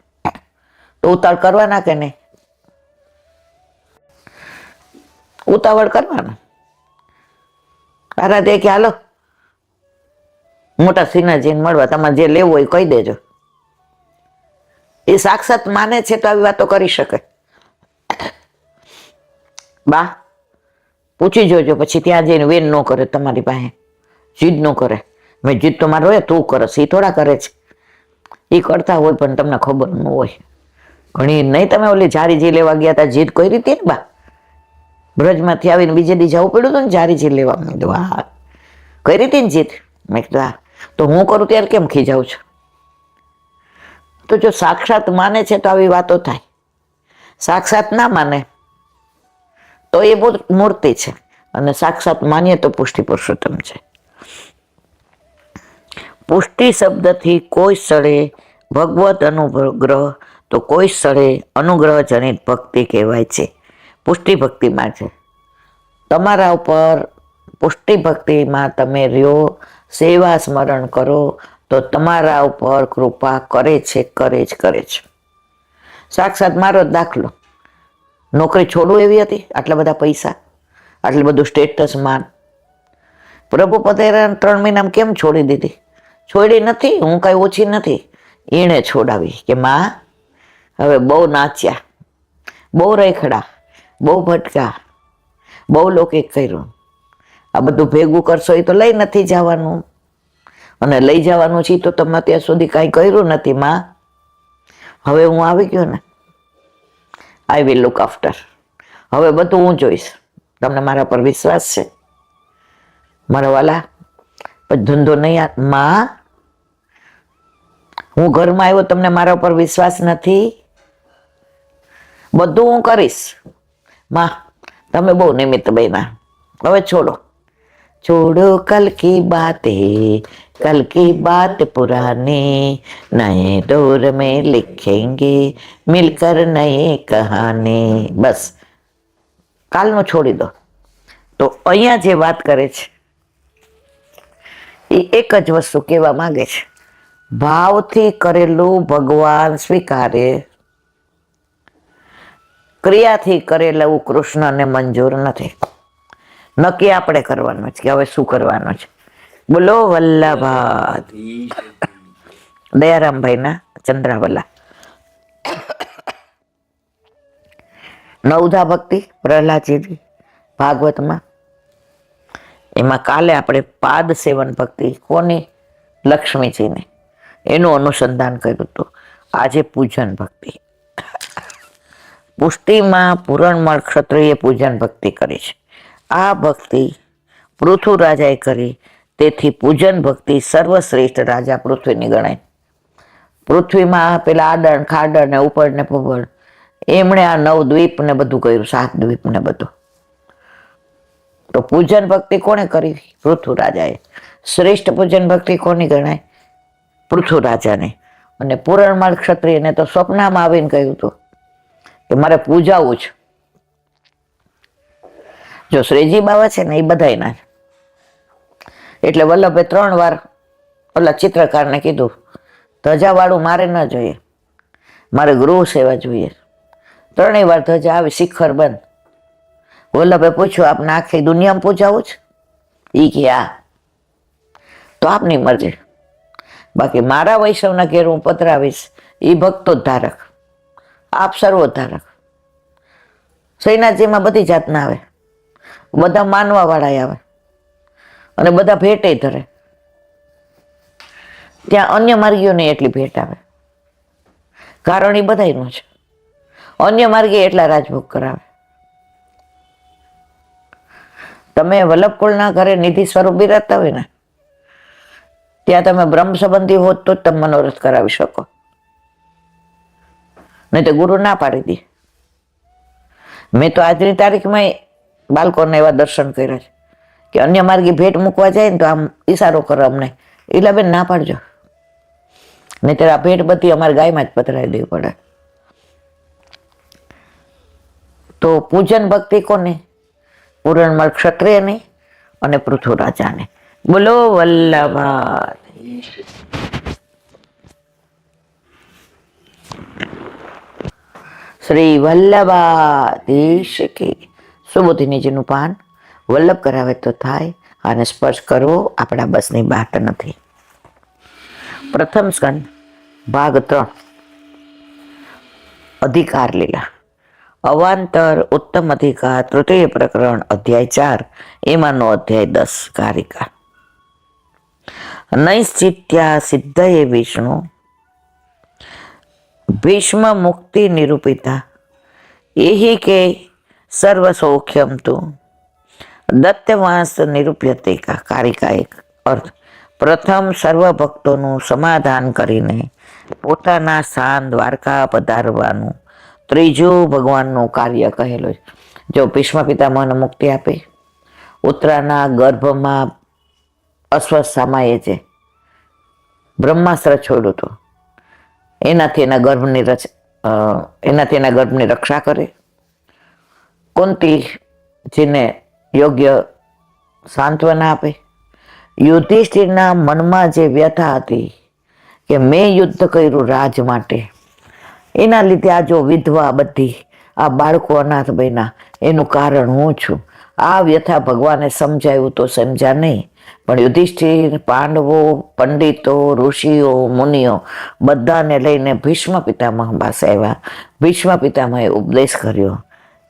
તો ઉતાવળ કરવાના કે નહીં? ઉતાવળ કરવાના. તારા દે કે હાલો મોટા શ્રીનાથજીને મળવા, તમારે જે લેવું હોય કહી દેજો. એ સાક્ષાત માને છે તો આવી વાતો કરી શકે. બા પૂછી જોજો, પછી ત્યાં જઈને વેન ન કરે તમારી પાસે, જીદ ન કરે. મેં જીદ તો મારે હોય, તું કરસ, એ થોડા કરે છે. એ કરતા હોય પણ તમને ખબર ન હોય. ઘણી નહીં, તમે ઓલી જારીજી લેવા ગયા હતા, જીદ કરી હતી ને બા? બ્રજમાંથી આવીને બીજે દી જવું પડ્યું હતું ને જારીજી લેવા. મેં કીધું હા કરી હતી ને જીદ. મેં કીધું હા. તો હું કરું ત્યારે કેમ ખીજાવું છું? તો જો સાક્ષાત માને છે તો આવી વાતો થાય. સાક્ષાત ના માને તો એ બહુ મૂર્તિ છે, અને સાક્ષાત માનીએ તો પુષ્ટિ પુરુષોત્તમ છે. પુષ્ટિ શબ્દથી કોઈ સ્થળે ભગવત અનુગ્રહ તો કોઈ સ્થળે અનુગ્રહ જનિત ભક્તિ કહેવાય છે. પુષ્ટિ ભક્તિમાં છે તમારા ઉપર, પુષ્ટિ ભક્તિમાં તમે રહ્યો સેવા સ્મરણ કરો તો તમારા ઉપર કૃપા કરે છે, કરે જ કરે છે. સાક્ષાત મારો જ દાખલો. નોકરી છોડવું એવી હતી, આટલા બધા પૈસા, આટલું બધું સ્ટેટસ, માન. પ્રભુ પટેલ 3 મહિનામાં કેમ છોડી દીધી? છોડી નથી, હું કઈ ઓછી નથી, એણે છોડાવી કે માં હવે બહુ નાચ્યા, બહુ રેખડા, બહુ ભટકા, બહુ લોકે કર્યું, આ બધું ભેગું કરશો એ તો લઈ નથી જવાનું, અને લઈ જવાનું છે તો તમે અત્યાર સુધી કાંઈ કર્યું નથી માં. હવે હું આવી ગયો ને, આઈ વિલ લુક આફ્ટર. હવે બધું હું જોઈશ. તમને મારા પર વિશ્વાસ છે મારા વાલા? ધંધો નહીં માં, હું ઘરમાં આવ્યો, તમને મારા ઉપર વિશ્વાસ નથી? બધું હું કરીશ માં, તમે બહુ નિમિત્ત બન્યા. હવે છોડો, छोड़ो कल की बातें, कल की बात पुरानी, नए दौर में लिखेंगे मिलकर नए कहानी. बस કાલનો છોડી દો. તો અહીંયા જે વાત કરે છે એ એક જ વસ્તુ કહેવા માંગે છે, ભાવથી કરેલું ભગવાન સ્વીકારે, ક્રિયાથી કરેલું કૃષ્ણને મંજૂર નથી. નક્કી આપણે કરવાનું છે કે હવે શું કરવાનું છે. બોલો વલ્લભા દયારામભાઈના ચંદ્રાવલા. નવધા ભક્તિ પ્રહલાદજી ભાગવતમાં, એમાં કાલે આપણે પાદ સેવન ભક્તિ કોની? લક્ષ્મીજીને, એનું અનુસંધાન કર્યું હતું. આજે પૂજન ભક્તિ. પુષ્ટિમાં પૂરણમળ ક્ષત્રિય પૂજન ભક્તિ કરી છે. આ ભક્તિ પૃથ્વીરાજાએ કરી, તેથી પૂજન ભક્તિ સર્વશ્રેષ્ઠ રાજા પૃથ્વીની ગણાય. પૃથ્વીમાં પેલા આડણ ખાડળ ને ઉપડ ને પબડ, એમણે આ 9 દ્વીપ ને બધું કર્યું, 7 દ્વીપ ને બધું. તો પૂજન ભક્તિ કોણે કરી? પૃથ્વીરાજાએ. શ્રેષ્ઠ પૂજન ભક્તિ કોની ગણાય? પૃથ્વીરાજાને. અને પૂરણમાળ ક્ષત્રિયને તો સ્વપ્નમાં આવીને કહ્યું હતું કે મારે પૂજાવું છે. જો શ્રીજી બાવા છે ને એ બધાયના, એટલે વલ્લભે 3 વાર ઓલા ચિત્રકારને કીધું ધજાવાળું મારે ન જોઈએ, મારે ગૃહ સેવા જોઈએ. 3 વાર ધજા આવી, શિખર બંધ. વલ્લભે પૂછ્યું આપને આખી દુનિયામાં પૂજાવું છે? ઈ કે આ તો આપની મરજી, બાકી મારા વૈષ્ણવના ઘેર હું પધરાવીશ, એ ભક્તો ધારક, આપ સર્વો ધારક. શ્રીનાથજીમાં બધી જાતના આવે, બધા માનવા વાળા આવે, અને બધા ભેટે ધરે. ત્યાં અન્ય માર્ગીઓને એટલી ભેટ આવે, કારણ એ બધાયનું છે. અન્ય માર્ગે એટલા રાજભોગ કરાવે. તમે વલ્લભકુળના ઘરે નિધિ સ્વરૂપ બિરાજતા હોય ને, ત્યાં તમે બ્રહ્મ સંબંધી હોત તો જ તમે મનોરથ કરાવી શકો, નહીં તો ગુરુ ના પાડી દે. મેં તો આજની તારીખમાં બાળકોને એવા દર્શન કર્યા છે કે અન્ય માર્ગે ભેટ મૂકવા જાય ને તો આમ ઈશારો કરો અમને, એટલે બેન ના પાડજો, નહીં ત્યારે આ ભેટ બધી અમારે ગાયમાં જ પધરાવી દેવી પડે. તો પૂજન ભક્તિ કોને? પૂરણમળ ક્ષત્રિયને અને પૃથ્વીરાજાને. બોલો વલ્લભા. શ્રી વલ્લભાધીશ કી. સુબોધિનીજીનું પાન વલ્લભ કરાવે તો થાય, અને સ્પર્શ કરવો આપણા બસની વાત નથી. પ્રથમ સ્કંદ ભાગ 3 અધિકાર લીલા. અવાંતર ઉત્તમ અધિકાર તૃતીય પ્રકરણ અધ્યાય 4, એમાંનો અધ્યાય 10 કારિકા. નૈશ્ચિત્યા સિદ્ધયે વિષ્ણુ ભીષ્મ મુક્તિ નિરૂપિતા એહી કે સર્વ સૌખ્યમ તું દત્તવાંસ નિરૂપ્યતે. કારિકા 1. અર્થ: પ્રથમ સર્વ ભક્તોનું સમાધાન કરીને પોતાના સ્થાન દ્વારકા પધારવાનું ત્રીજું ભગવાનનું કાર્ય કહેલું. જો ભીષ્મ પિતામહને મુક્તિ આપી, ઉત્તરાના ગર્ભમાં અશ્વત્થામાએ જે બ્રહ્માસ્ત્ર છોડ્યું હતું, એનાથી એના ગર્ભની રક્ષા કરે. કુંતીજીને યોગ્ય સાંત્વના આપે, યુધિષ્ઠિરના મનમાં જે વ્યથા હતી કે મેં યુદ્ધ કર્યું રાજ માટે, એના લીધે આ જો વિધવા બધી, આ બાળકો અનાથ બન્યા, એનું કારણ હું છું. આ વ્યથા ભગવાને સમજાયું તો સમજ્યા નહીં, પણ યુધિષ્ઠિર, પાંડવો, પંડિતો, ઋષિઓ, મુનિઓ બધાને લઈને ભીષ્મ પિતામહ પાસે આવ્યા. ભીષ્મ પિતામહે ઉપદેશ કર્યો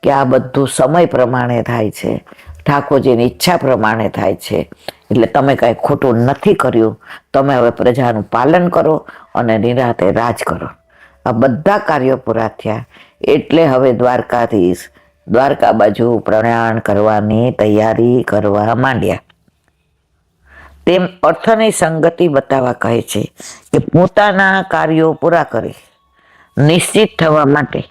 કે આ બધું સમય પ્રમાણે થાય છે, ઠાકોરજીની ઈચ્છા પ્રમાણે થાય છે, એટલે તમે કાંઈ ખોટું નથી કર્યું. તમે હવે પ્રજાનું પાલન કરો અને નિરાતે રાજ કરો. આ બધા કાર્યો પૂરા થયા એટલે હવે દ્વારકાધીશ દ્વારકા બાજુ પ્રયાણ કરવાની તૈયારી કરવા માંડ્યા. તેમ અર્થની સંગતિ બતાવવા કહે છે કે પોતાના કાર્યો પૂરા કરી નિશ્ચિત થવા માટે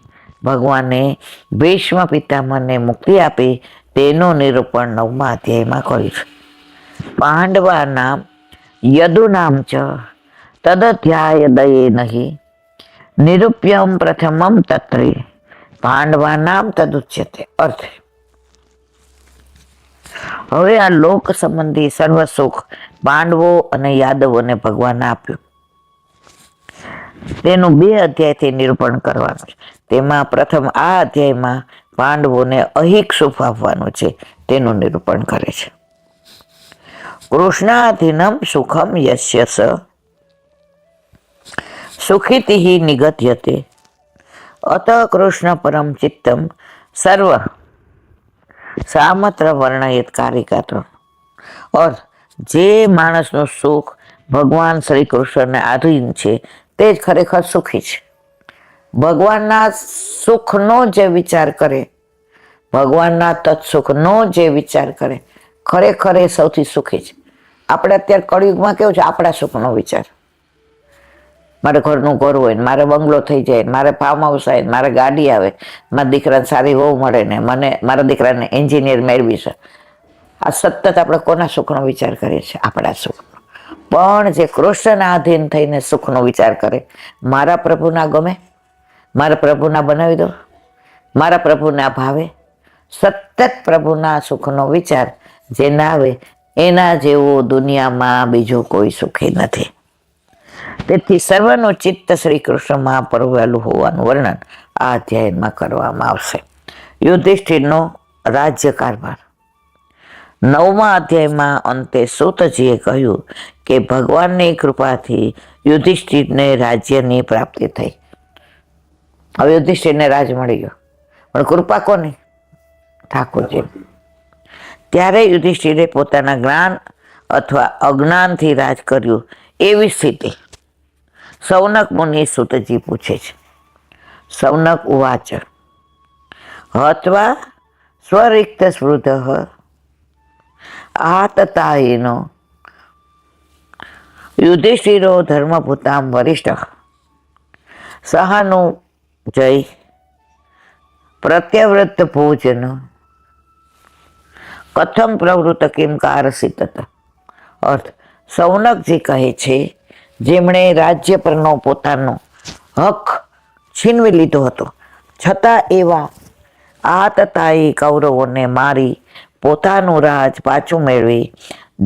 ભગવાને ભીષ્મ પિતામહને મુક્તિ આપી. તેનું નિરૂપણ 9મા અધ્યાયમાં કર્યું છે. પાંડવાના યદુનામ ચ તદધ્યાય દયે નહીં નિરૂપ્યમ પ્રથમમ તત્રે પાંડવાનામ તદુચ્યતે. અર્થ, હવે આ લોક સંબંધી સર્વ સુખ પાંડવો અને યાદવોને ભગવાન આપ્યું. તેનું 2 અધ્યાયથી નિરૂપણ કરવાનું છે. તેમાં પ્રથમ આ અધ્યાયમાં પાંડવોને અહિક સુખ આપવાનું છે, તેનું નિરૂપણ કરે છે. કૃષ્ણાધીનમ સુખમ યસ્ય સ સુખિતિઃ નિગત્યતે અત કૃષ્ણ પરમ ચિત્તમ સર્વ સામત્ર વર્ણયત કારિકાત્ર. અર્થ, જે માણસનું સુખ ભગવાન શ્રી કૃષ્ણને આધીન છે તે જ ખરેખર સુખી છે. ભગવાનના સુખનો જે વિચાર કરે, ભગવાનના તત્સુખનો જે વિચાર કરે, ખરેખર એ સૌથી સુખી છે. આપણે અત્યારે કળિયુગમાં કેવું છે, આપણા સુખનો વિચાર. મારે ઘરનું ઘર હોય ને, મારે બંગલો થઈ જાય ને, મારે ફાર્મ હાઉસ આવે ને, મારે ગાડી આવે, મારા દીકરાને સારી વહુ મળે ને, મને મારા દીકરાને એન્જિનિયર મેળવી છે. આ સતત આપણે કોના સુખનો વિચાર કરીએ છીએ? આપણા સુખનો. પણ જે કૃષ્ણના આધીન થઈને સુખનો વિચાર કરે, મારા પ્રભુના ગમે, મારા પ્રભુના બનાવી દો, મારા પ્રભુના ભાવે, સતત પ્રભુના સુખનો વિચાર જેના આવે એના જેવો દુનિયામાં બીજું કોઈ સુખી નથી. તેથી સર્વનું ચિત્ત શ્રી કૃષ્ણમાં પરવેલું હોવાનું વર્ણન આ અધ્યાયમાં કરવામાં આવશે. યુધિષ્ઠિરનો રાજ્ય કારભાર. 9મા અધ્યાયમાં અંતે સૂતજીએ કહ્યું કે ભગવાનની કૃપાથી યુધિષ્ઠિરને રાજ્યની પ્રાપ્તિ થઈ. હવે યુધિષ્ઠિરને રાજ મળી ગયો, પણ કૃપા કોની? ઠાકોરજી. ત્યારે યુધિષ્ઠિરે પોતાના જ્ઞાન અથવા અજ્ઞાનથી રાજ કર્યું એવી સ્થિતિ સૌનક મુનિ સૂતજી પૂછે છે. સૌનક ઉવાચ હત્વા સ્વરિક્ત સ્મૃતઃ આતતાયિનો યુધિષ્ઠિરો ધર્મભૂતામ વરિષ્ઠ સહાનુ જય પ્રત્યવ્રત ભોજન કથમ પ્રવૃત્ત કિમ કારસિત. અર્થ, સૌનકજી કહે છે, જેમણે રાજ્ય પરનો પોતાનો હક છીનવી લીધો હતો, છતાં એવા આતતાયી કૌરવોને મારી પોતાનું રાજ પાછું મેળવી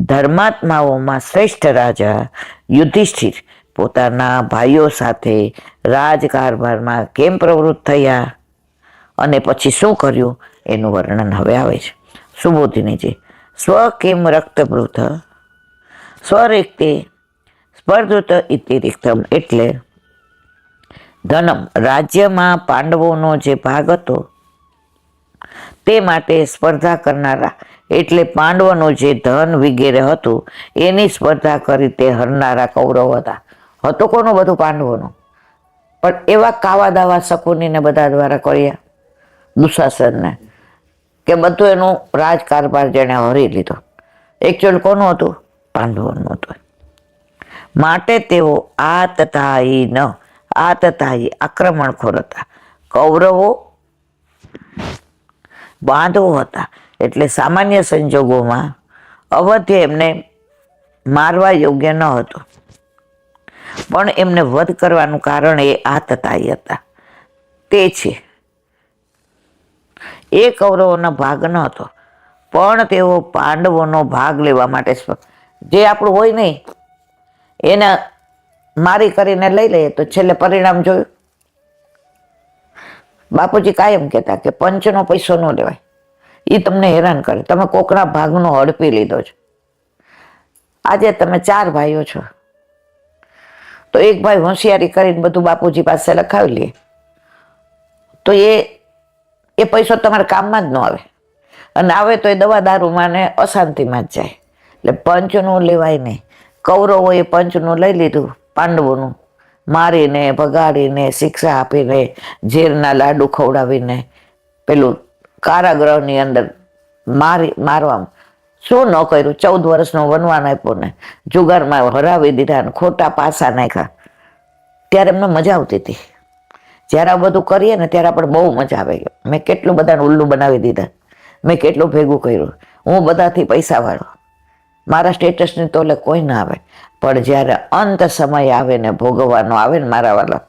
ધર્માત્માઓમાં શ્રેષ્ઠ રાજા યુધિષ્ઠિર પોતાના ભાઈઓ સાથે રાજકારભારમાં કેમ પ્રવૃત્ત થયા અને પછી શું કર્યું એનું વર્ણન હવે આવે છે. સુબોધિનીજી. સ્વ કિમ રક્તભૃત સ્વરિક્તે સ્પર્ધુત ઇતિ રિક્તમ. એટલે ધનમ, રાજ્યમાં પાંડવોનો જે ભાગ હતો તે માટે સ્પર્ધા કરનારા, એટલે પાંડવોનું જે ધન વગેરે હતું એની સ્પર્ધા કરી તે હરનારા કૌરવ હતા. હતું કોનું? બધું પાંડવોનું. પણ એવા કાવા દાવા શકુનીને બધા દ્વારા કર્યા દુશાસનને કે બધું એનું રાજકારભાર જેણે હરી લીધો. એકચ્યુઅલ કોનું હતું? પાંડવોનું હતું. માટે તેઓ આતતાયી આક્રમણખોર હતા. કૌરવો બાંધવો હતા, એટલે સામાન્ય સંજોગોમાં અવધ્ય એમને મારવા યોગ્ય ન હતું, પણ એમને વધ કરવાનું કારણ એ આતતાયી હતા. તે છે એ કૌરવોનો ભાગ ન હતો, પણ તેઓ પાંડવોનો ભાગ લેવા માટે જે આપણું હોય નહીં એને મારી કરીને લઈ લઈએ તો છેલ્લે પરિણામ જોયું. બાપુજી કાયમ કહેતા કે પંચનો પૈસો ન લેવાય, એ તમને હેરાન કરે. તમે કોકના ભાગનો હડપી લીધો છે. આજે તમે 4 ભાઈઓ છો તો એક ભાઈ હોશિયારી કરીને બધું બાપુજી પાસે લખાવી લે તો એ પૈસો તમારા કામમાં જ ન આવે, અને આવે તો એ દવા દારૂમાં ને અશાંતિમાં જ જાય. એટલે પંચનું લેવાય નહીં. કૌરવોએ પંચનું લઈ લીધું, પાંડવોનું મારીને ભગાડીને શિક્ષા આપીને ઝેરના લાડુ ખવડાવીને પેલું કારાગૃહની અંદર મારવામાં શું ન કર્યું. 14 વર્ષનો વનવાન આપ્યો ને જુગારમાં હરાવી દીધા ને ખોટા પાસા નાખ્યા. ત્યારે એમને મજા આવતી હતી. જ્યારે આ બધું કરીએ ને ત્યારે આપણે બહુ મજા આવે. મેં કેટલું બધાને ઉલ્લુ બનાવી દીધા, મેં કેટલું ભેગું કર્યું. હું બધાથી પૈસાવાળો, મારા સ્ટેટસની તોલે કોઈ ના આવે. પણ જ્યારે અંત સમય આવે ને ભોગવવાનો આવે ને મારા વાલા,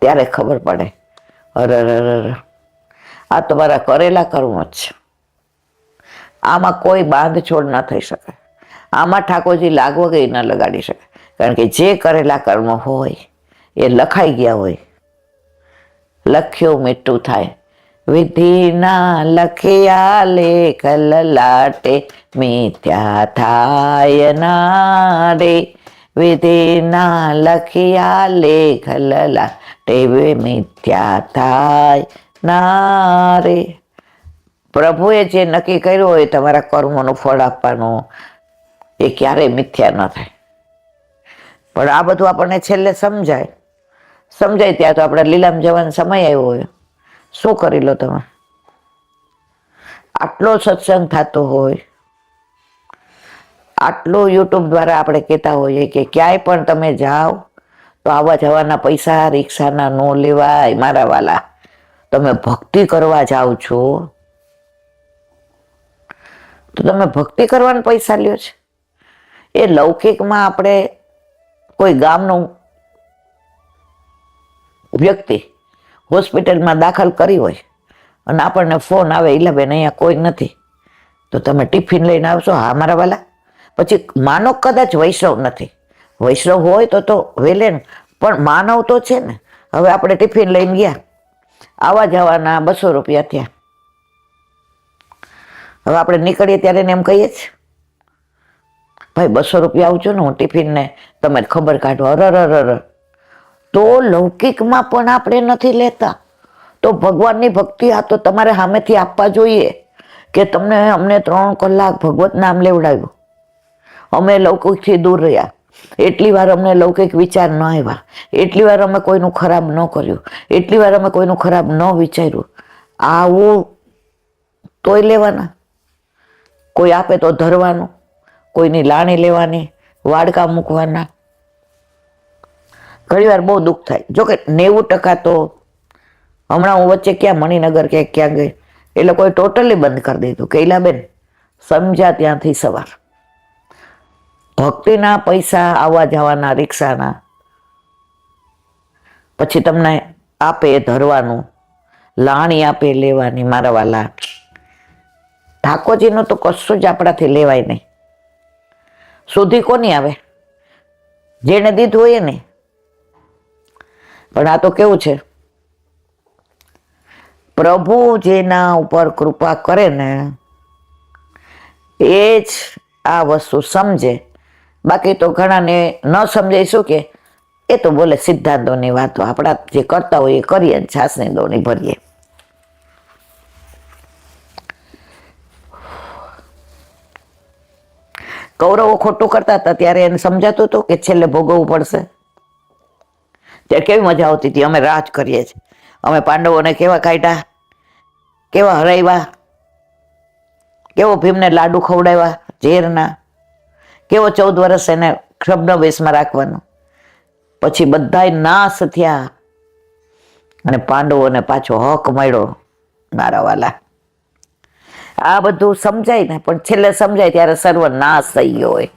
ત્યારે ખબર પડે અરે આ તો મારા કરેલા કર્મ જ છે. આમાં કોઈ બાંધછોડ ન થઈ શકે. આમાં ઠાકોરજી લાગવગઈ ન લગાડી શકે. કારણ કે જે કરેલા કર્મ હોય એ લખાઈ ગયા હોય. લખ્યું મીઠું થાય. વિધિના લખ્યા લેખ લલાટે મિથ્યા થાય ના રે. વિધિના લખ્યા લેખ લલાટે મિથ્યા થાય ના રે. પ્રભુએ જે નક્કી કર્યું હોય તમારા કર્મોનું ફળ આપવાનું, એ ક્યારેય મિથ્યા ન થાય. પણ આ બધું આપણને છેલ્લે સમજાય ત્યાં તો આપણે લીલામ જવાનો સમય આવ્યો હોય. શું કરી લો તમે? આટલો સત્સંગ થતો હોય, આટલું યુટ્યુબ દ્વારા આપણે કહેતા હોઈએ કે ક્યાંય પણ તમે જાઓ તો આવવા જવાના પૈસા રિક્ષાના ન લેવાય. મારા વાલા, તમે ભક્તિ કરવા જાઓ છો તો તમે ભક્તિ કરવાના પૈસા લ્યો છે. એ લૌકિકમાં આપણે કોઈ ગામનું વ્યક્તિ હોસ્પિટલમાં દાખલ કરી હોય અને આપણને ફોન આવે, ઈલાબેન અહીંયા કોઈ નથી, તો તમે ટિફિન લઈને આવશો? હા મારા વાલા. પછી માનો કદાચ વૈષ્ણવ નથી, વૈષ્ણવ હોય તો વેલે ને, પણ માનવ તો છે ને. હવે આપણે ટિફિન લઈને ગયા, આવવા જવાના 200 રૂપિયા થયા. હવે આપણે નીકળીએ ત્યારે એને એમ કહીએ છીએ, ભાઈ 200 રૂપિયા આવજો ને, હું ટિફિનને તમે ખબર કાઢો. અરર. તો લૌકિકમાં પણ આપણે નથી લેતા. તો ભગવાનની ભક્તિ આ તો તમારે સામેથી આપવા જોઈએ કે અમને 3 કલાક ભગવત નામ લેવડાવ્યું, અમે લૌકિકથી દૂર રહ્યા, એટલી વાર અમને લૌકિક વિચાર ન આવ્યા, એટલી વાર અમે કોઈનું ખરાબ ન કર્યું, એટલી વાર અમે કોઈનું ખરાબ ન વિચાર્યું. આવું તોય લેવાના. કોઈ આપે તો ધરવાનું, કોઈની લાણી લેવાની, વાડકા મૂકવાના. ઘણી વાર બહુ દુઃખ થાય. જોકે 90% તો હમણાં હું વચ્ચે ક્યાં મણિનગર કે ક્યાં ગઈ, એ લોકોએ ટોટલી બંધ કરી દીધું કે ઈલાબેન સમજ્યા ત્યાંથી સવાર. ભક્તિના પૈસા આવવા જવાના રિક્ષાના, પછી તમને આપે ધરવાનું, લાણી આપે લેવાની. મારા વાલા, ઠાકોરજીનું તો કશું જ આપણાથી લેવાય નહીં. સુધી કોની આવે? જેને દીધું હોય ને. પણ આ તો કેવું છે, પ્રભુ જેના ઉપર કૃપા કરે ને એ જ આ વસ્તુ સમજે. બાકી તો ઘણાને ન સમજાય. શું કે એ તો બોલે સિદ્ધાંતોની વાતો, આપણા જે કરતા હોય એ કરીએ, છાસની દોણી ભરીએ. કૌરવો ખોટું કરતા હતા ત્યારે એને સમજાતું હતું કે છેલ્લે ભોગવવું પડશે. ત્યારે કેવી મજા આવતી હતી, અમે રાજ કરીએ છીએ, અમે પાંડવોને કેવા કાઢ્યા, કેવા હરાવ્યા, કેવો ભીમને લાડુ ખવડાવ્યા ઝેરના, કેવો 14 વર્ષ એને છદ્મવેશમાં રાખવાનો. પછી બધાય નાશ થયા અને પાંડવોને પાછો હક મળ્યો. મારા વાલા, આ બધું સમજાય ને, પણ છેલ્લે સમજાય ત્યારે સર્વનાશ થઈ ગયો હોય.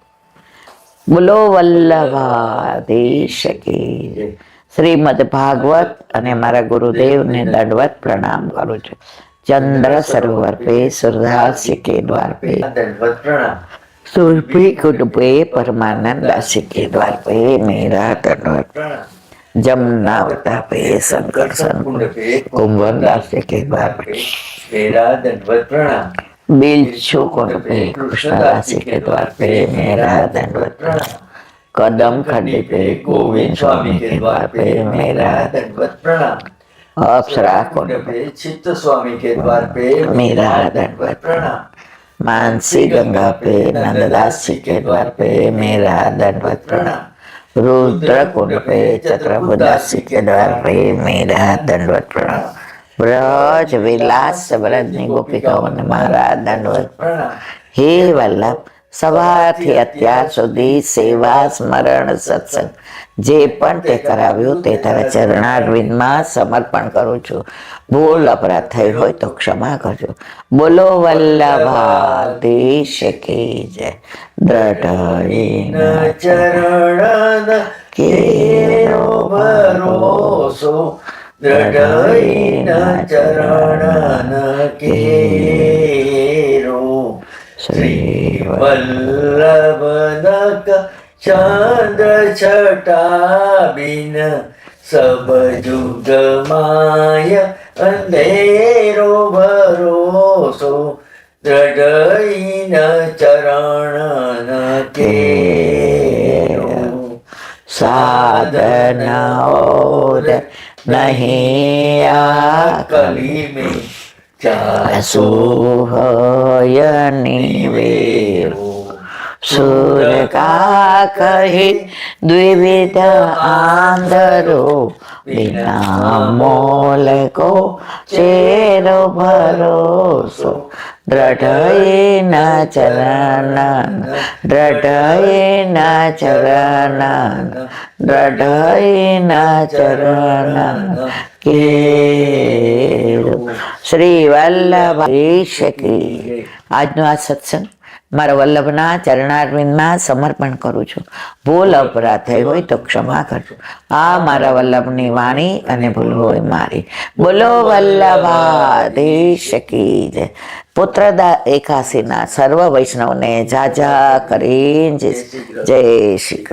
બોલો વલ્લભાધીશ કી. શ્રીમદ ભાગવત અને મારા ગુરુદેવને દંડવત પ્રણામ કરું છું. ચંદ્ર સરોવર પે સુરદાસ કે દ્વાર પે सुरभि कुटुंबे परमानंद दासी के द्वार पे मेरा दंडवत प्रणाम। जमुनावता पे शंकर कुंड पे कुंभन दासी के द्वार पे मेरा दंडवत प्रणाम। बिच्छू कुंड पे कृष्ण दासी के द्वार पे मेरा दंडवत प्रणाम कदम खंडी पे गोविंद स्वामी के द्वार पे मेरा दंडवत प्रणाम। अप्सरा कुंड कुंड पे चित्त स्वामी के द्वार पे मेरा दंडवत प्रणाम। मानसी गंगा पे नंददास जी के द्वार पे मेरा दंडवत प्रणाम रुद्र कुंड पे चतुर्भुदास जी के द्वार पे मेरा दंडवत प्रणाम ब्रज विलास ब्रजनी गोपिकाओं मारा दंडवत प्रणाम। हे वल्लभ સવારથી અત્યાર સુધી સેવા સ્મરણ સત્સંગ જે પણ તે કરાવ્યું તે તારા ચરણારવિંદમાં સમર્પણ કરું છું ભૂલ અપરાધ થઈ હોય તો ક્ષમા કરજો બોલો વલ્લભાધીશ કી જય દ્રઢ ચરણ કેરો ભરોસો દ્રઢ ચરણ કેરો શ્રી વલ્લભનક ચંદ્ર છટા બિન સબ જુગ માય અંધેરો ભરોસો દ્રઢ ચરણ કેરો સાધના ઓર નહીં આ કલી મેં સુહયનિવેરો સુર કા કહી દ્વિવિધ આંધરો વિના મોલ કો ચેરો ભરોસો દ્રઢ ન ચરણ દ્રઢ ન ચરણ દ્રઢ ન ચરણ કેરો શ્રી વલ્લભાધીશ કી આજનો આ સત્સંગ મારા વલ્લભના ચરણારવિંદમાં સમર્પણ કરું છું ભૂલ અપરાધ થઈ હોય તો ક્ષમા કરજો આ મારા વલ્લભની વાણી અને ભૂલ હોય મારી બોલો વલ્લભાધીશ કી જય પુત્રદા એકાદશીના સર્વ વૈષ્ણવને જાજા કરીને જય શ્રી કૃષ્ણ.